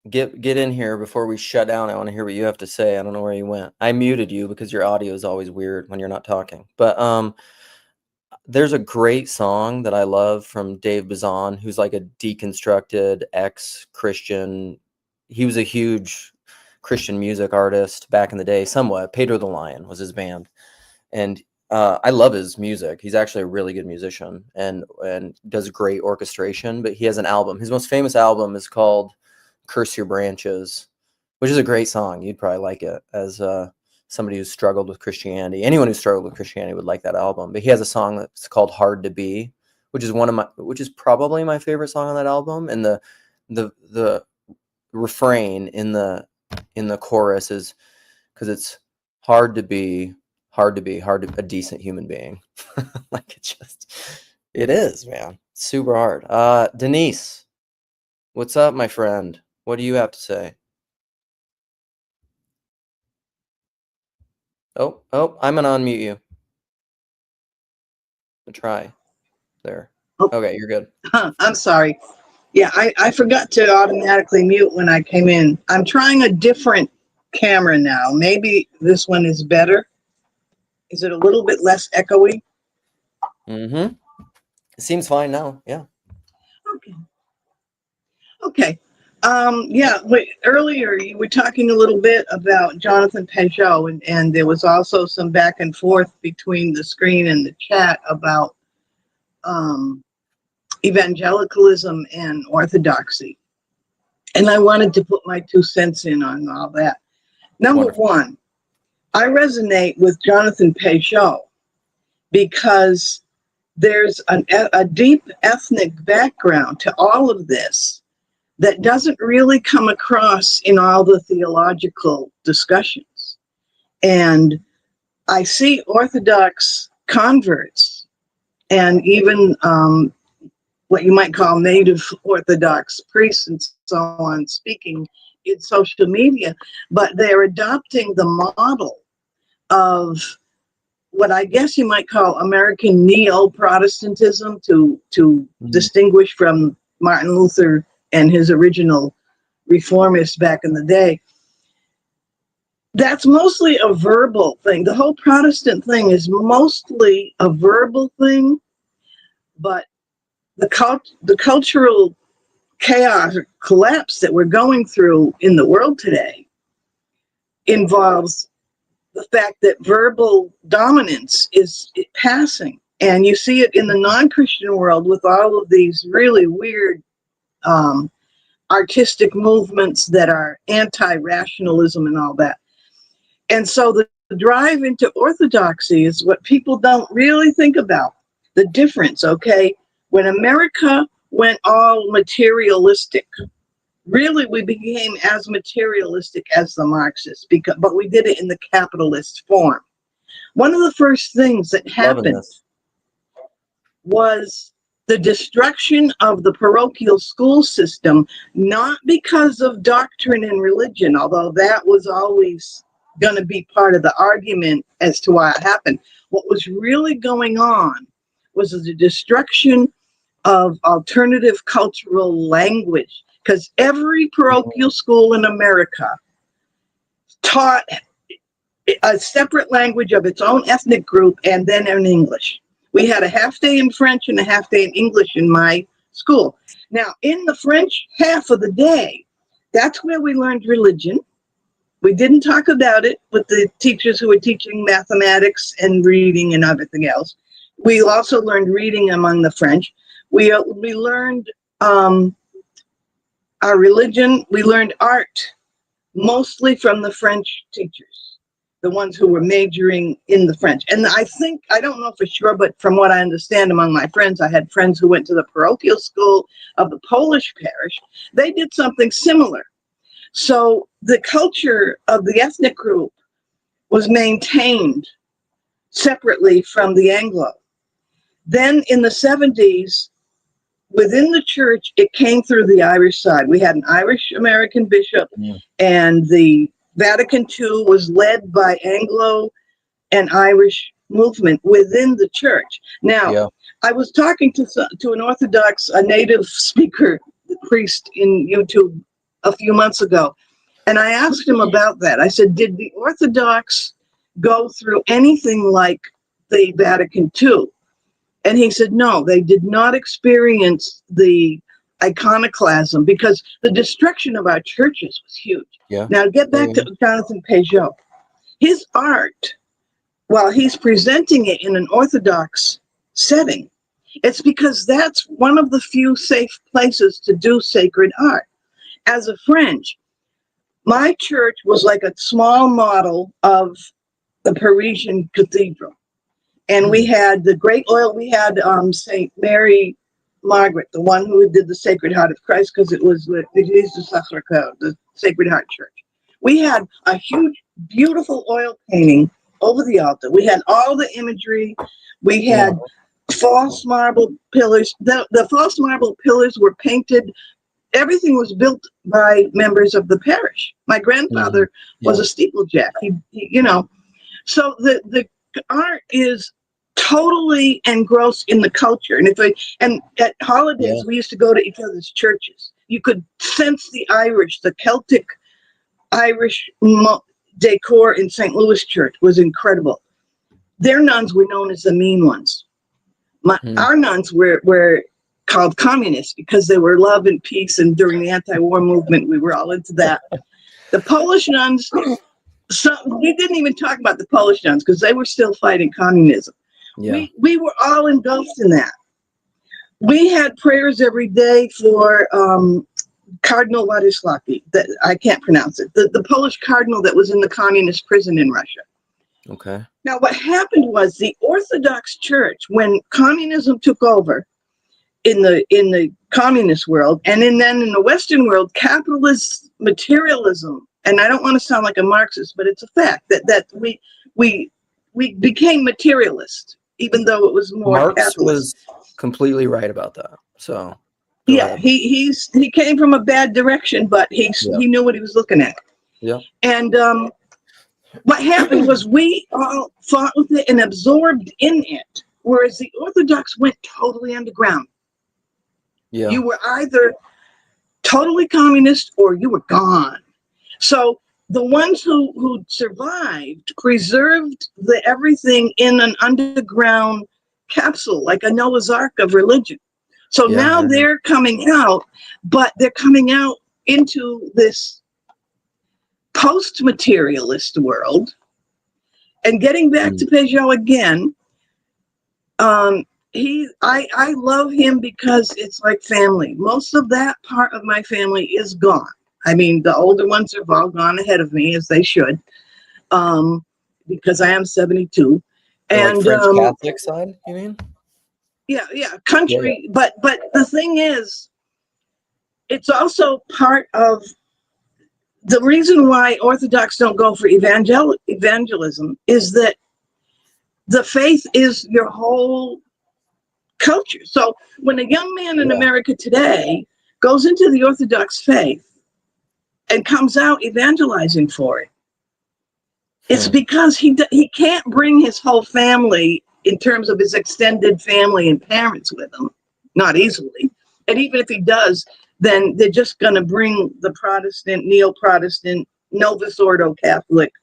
get in here before we shut down. I want to hear what you have to say. I don't know where you went. I muted you because your audio is always weird when you're not talking. But there's a great song that I love from Dave Bazan, who's like a deconstructed ex-Christian. He was a huge Christian music artist back in the day, somewhat. Pedro the Lion was his band. And I love his music. He's actually a really good musician and does great orchestration, but he has an album. His most famous album is called Curse Your Branches, which is a great song. You'd probably like it as somebody who's struggled with Christianity. Anyone who struggled with Christianity would like that album. But he has a song that's called Hard to Be, which is probably my favorite song on that album. And the refrain in the chorus is because it's hard to be a decent human being. Like it is, man. Super hard. Denise, what's up, my friend? What do you have to say? Oh, I'm gonna unmute you. Try. There. Okay, you're good. I'm sorry. Yeah, I forgot to automatically mute when I came in. I'm trying a different camera now. Maybe this one is better. Is it a little bit less echoey? Mm-hmm. It seems fine now. Yeah. Okay. Okay. Yeah, earlier you were talking a little bit about Jonathan Peugeot, and there was also some back and forth between the screen and the chat about evangelicalism and orthodoxy. And I wanted to put my 2 cents in on all that. Number Wonderful. one, I resonate with Jonathan Peugeot because there's a deep ethnic background to all of this that doesn't really come across in all the theological discussions. And I see Orthodox converts and even what you might call native Orthodox priests and so on speaking in social media, but they're adopting the model of what I guess you might call American neo-Protestantism to distinguish from Martin Luther and his original reformists back in the day. That's mostly a verbal thing. The whole Protestant thing is mostly a verbal thing, but the cultural chaos or collapse that we're going through in the world today involves the fact that verbal dominance is passing. And you see it in the non-Christian world with all of these really weird artistic movements that are anti-rationalism and all that. And so the drive into orthodoxy is what people don't really think about. The difference, okay? When America went all materialistic, really we became as materialistic as the Marxists, but we did it in the capitalist form. One of the first things that happened was the destruction of the parochial school system, not because of doctrine and religion, although that was always going to be part of the argument as to why it happened. What was really going on was the destruction of alternative cultural language, because every parochial school in America taught a separate language of its own ethnic group and then in English. We had a half day in French and a half day in English in my school. Now, in the French half of the day, that's where we learned religion. We didn't talk about it with the teachers who were teaching mathematics and reading and everything else. We also learned reading among the French. We learned our religion. We learned art, mostly from the French teachers, the ones who were majoring in the French. And I think, I don't know for sure, but from what I understand among my friends, I had friends who went to the parochial school of the Polish parish. They did something similar. So the culture of the ethnic group was maintained separately from the Anglo. Then in the 70s, within the church, it came through the Irish side. We had an Irish American bishop, and the Vatican II was led by Anglo and Irish movement within the church. Now, I was talking to an Orthodox, a native speaker, priest in YouTube a few months ago, and I asked him about that. I said, did the Orthodox go through anything like the Vatican II? And he said, no, they did not experience the iconoclasm because the destruction of our churches was huge. Now, get back to Jonathan Peugeot. His art, while he's presenting it in an Orthodox setting, it's because that's one of the few safe places to do sacred art. As a French, my church was like a small model of the Parisian cathedral. And we had the great oil, we had St. Mary Margaret, the one who did the Sacred Heart of Christ, because it was the Église du Sacré-Cœur, the Sacred Heart Church. We had a huge, beautiful oil painting over the altar. We had all the imagery. We had false marble pillars. The false marble pillars were painted. Everything was built by members of the parish. My grandfather was a steeplejack. He so the art is totally engrossed in the culture. And at holidays we used to go to each other's churches. You could sense the Celtic Irish decor in St. Louis Church was incredible. Their nuns were known as the mean ones. Our nuns were called communists because they were love and peace, and during the anti-war movement we were all into that. The Polish nuns, we didn't even talk about the Polish nuns because they were still fighting communism. We were all engulfed in that. We had prayers every day for Cardinal Władysław, that I can't pronounce it, the Polish cardinal that was in the communist prison in Russia. Okay. Now, what happened was the Orthodox Church, when communism took over in the communist world, and then in the Western world, capitalist materialism, and I don't want to sound like a Marxist, but it's a fact that we became materialist, even though it was more Marx capitalist. was completely right about that. So yeah, he came from a bad direction, but he knew what he was looking at. Yeah. And what happened was we all fought with it and absorbed in it, whereas the Orthodox went totally underground. Yeah. You were either totally communist or you were gone. So the ones who survived preserved everything in an underground capsule, like a Noah's Ark of religion. So now they're coming out, but they're coming out into this post-materialist world. And getting back to Peugeot again, I love him because it's like family. Most of that part of my family is gone. I mean, the older ones have all gone ahead of me, as they should, because I am 72. And like French Catholic side, you mean? Yeah, country. Yeah. But the thing is, it's also part of the reason why Orthodox don't go for evangelism is that the faith is your whole culture. So when a young man in America today goes into the Orthodox faith and comes out evangelizing for it, it's because he can't bring his whole family in terms of his extended family and parents with him, not easily. And even if he does, then they're just going to bring the Protestant, neo-Protestant, Novus Ordo Catholic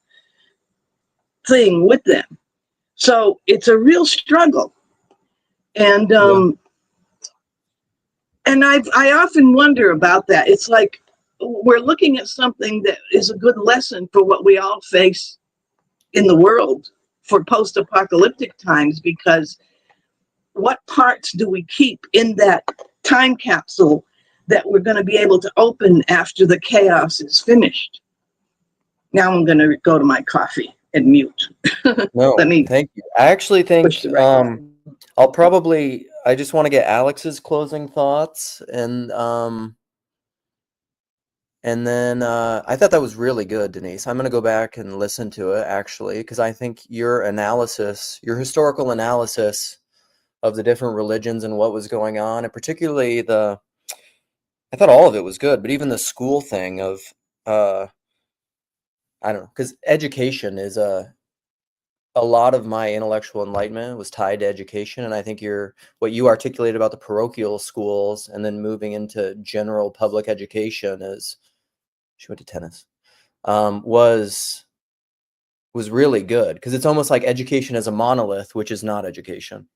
thing with them. So it's a real struggle. And and I often wonder about that. It's like we're looking at something that is a good lesson for what we all face in the world for post-apocalyptic times, because what parts do we keep in that time capsule that we're going to be able to open after the chaos is finished? Now I'm going to go to my coffee and mute. No, thank you. I actually think I just want to get Alex's closing thoughts, and then I thought that was really good, Denise. I'm going to go back and listen to it, actually, because I think your historical analysis of the different religions and what was going on, and particularly I thought all of it was good, but even the school thing of, I don't know, because education is a lot of my intellectual enlightenment was tied to education, and I think what you articulated about the parochial schools and then moving into general public education is, she went to tennis, was really good, because it's almost like education as a monolith, which is not education.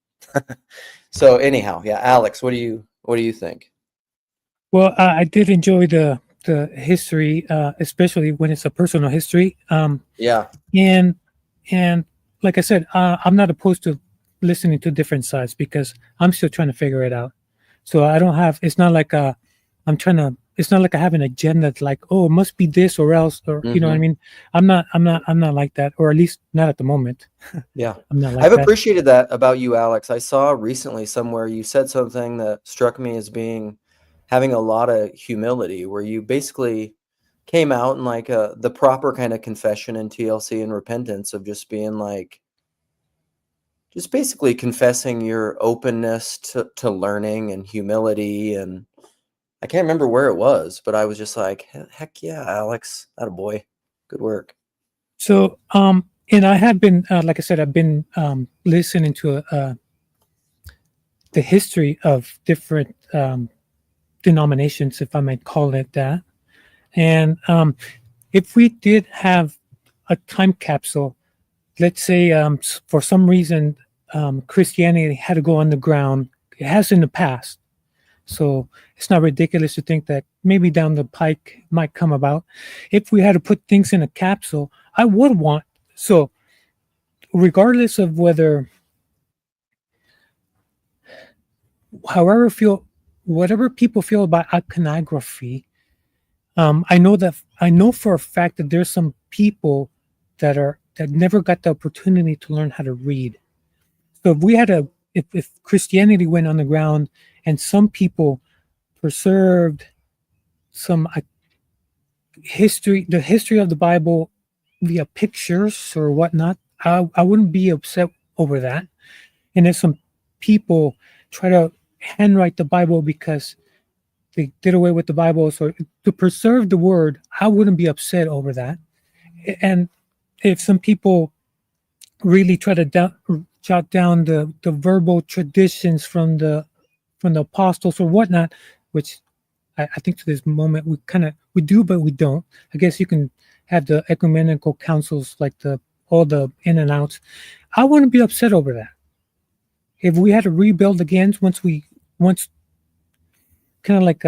So anyhow, Alex, what do you think? Well, I did enjoy the history, especially when it's a personal history. And like I said, I'm not opposed to listening to different sides because I'm still trying to figure it out. So I don't have. It's not like I'm trying to it's not like I have an agenda like, oh, it must be this or else, or you know what I Mhm. mean. I'm not like that, or at least not at the moment. Yeah. I'm not like I've that. appreciated that about you, Alex. I saw recently somewhere you said something that struck me as having a lot of humility, where you basically came out in like the proper kind of confession and TLC and repentance of just being like, just basically confessing your openness to learning and humility. And I can't remember where it was, but I was just like, heck yeah, Alex, attaboy, good work. So, and I have been, like I said, I've been listening to the history of different denominations, if I might call it that. And if we did have a time capsule, let's say for some reason Christianity had to go underground, it has in the past. So it's not ridiculous to think that maybe down the pike might come about. If we had to put things in a capsule, I would want, so regardless of whether, however feel, whatever people feel about iconography, I know for a fact that there's some people that never got the opportunity to learn how to read. So if we had if Christianity went on the ground and some people preserved some the history of the Bible via pictures or whatnot, I wouldn't be upset over that. And if some people try to handwrite the Bible because they did away with the Bible, so to preserve the word, I wouldn't be upset over that. And if some people really try to jot down the verbal traditions from the apostles or whatnot, which I think to this moment we do, but we don't. I guess you can have the ecumenical councils like all the in and outs. I wouldn't be upset over that. If we had to rebuild again once kind of like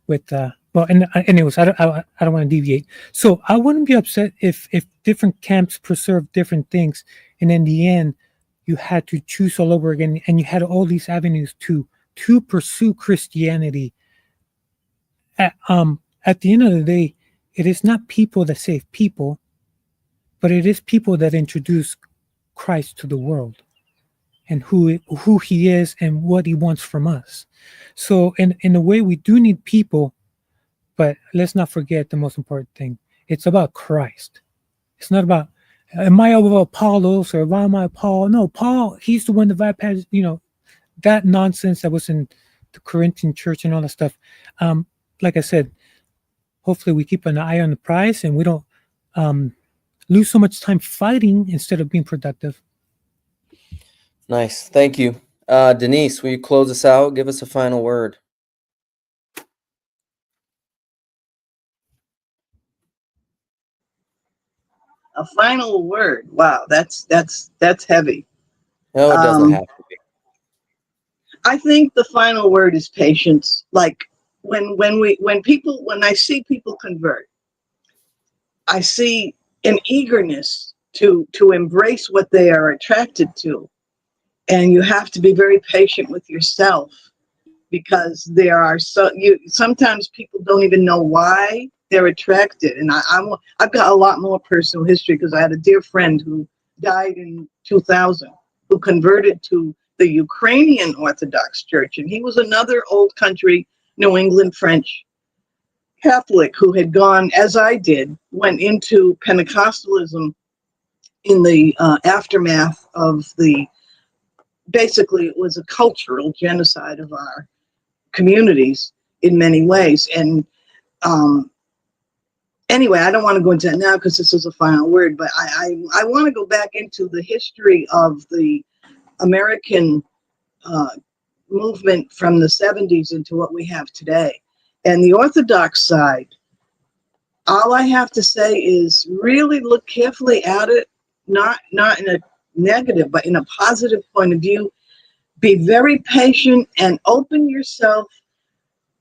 with well, and anyways, I don't want to deviate. So I wouldn't be upset if different camps preserve different things, and in the end, you had to choose all over again, and you had all these avenues to pursue Christianity. At the end of the day, it is not people that save people, but it is people that introduce Christ to the world and who he is and what he wants from us. So in a way, we do need people. But let's not forget the most important thing. It's about Christ. It's not about, am I of Apollos or am I Paul? No, Paul, he's the one that bypassed, that nonsense that was in the Corinthian church and all that stuff. Like I said, hopefully we keep an eye on the prize and we don't lose so much time fighting instead of being productive. Nice. Thank you. Denise, will you close us out? Give us a final word. A final word. Wow, that's heavy. No, it doesn't have to be. I think the final word is patience. Like when I see people convert, I see an eagerness to embrace what they are attracted to. And you have to be very patient with yourself because there are sometimes people don't even know why they're attracted. And I've got a lot more personal history because I had a dear friend who died in 2000 who converted to the Ukrainian Orthodox Church. And he was another old country, New England French Catholic who had gone, as I did, went into Pentecostalism in the aftermath of basically it was a cultural genocide of our communities in many ways. And anyway, I don't want to go into that now because this is a final word, but I want to go back into the history of the American movement from the 70s into what we have today. And the Orthodox side, all I have to say is really look carefully at it, not in a negative, but in a positive point of view. Be very patient and open yourself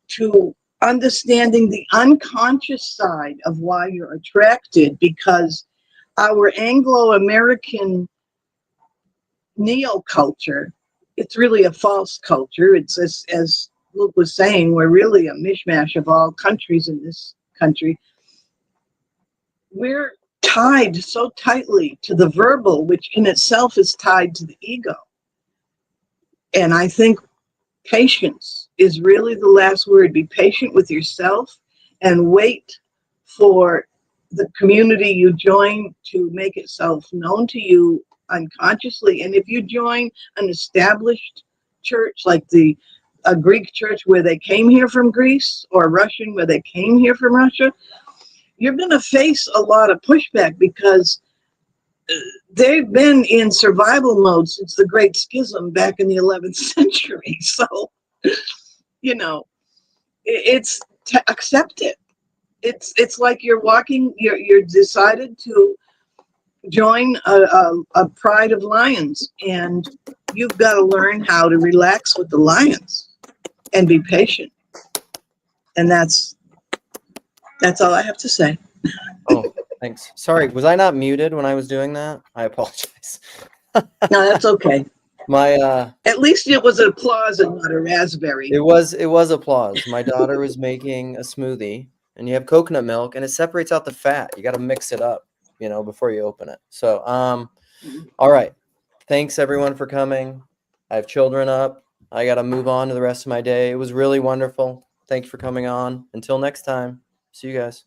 to understanding the unconscious side of why you're attracted, because our Anglo-American neo-culture, it's really a false culture. It's as Luke was saying, we're really a mishmash of all countries in this country. We're tied so tightly to the verbal, which in itself is tied to the ego. And I think patience is really the last word. Be patient with yourself and wait for the community you join to make itself known to you unconsciously. And if you join an established church like a Greek church where they came here from Greece, or Russian where they came here from Russia, you're going to face a lot of pushback because they've been in survival mode since the Great Schism back in the 11th century. So, you know, it's to accept it. It's like you're walking, you're decided to join a pride of lions, and you've got to learn how to relax with the lions and be patient. And that's all I have to say. Oh, thanks. Sorry, was I not muted when I was doing that? I apologize. No, that's okay. My At least it was applause and not a raspberry. it was applause. My daughter was making a smoothie, and you have coconut milk, and it separates out the fat. You got to mix it up, you know, before you open it. So, all right. Thanks everyone for coming. I have children up. I got to move on to the rest of my day. It was really wonderful. Thank you for coming on. Until next time. See you guys.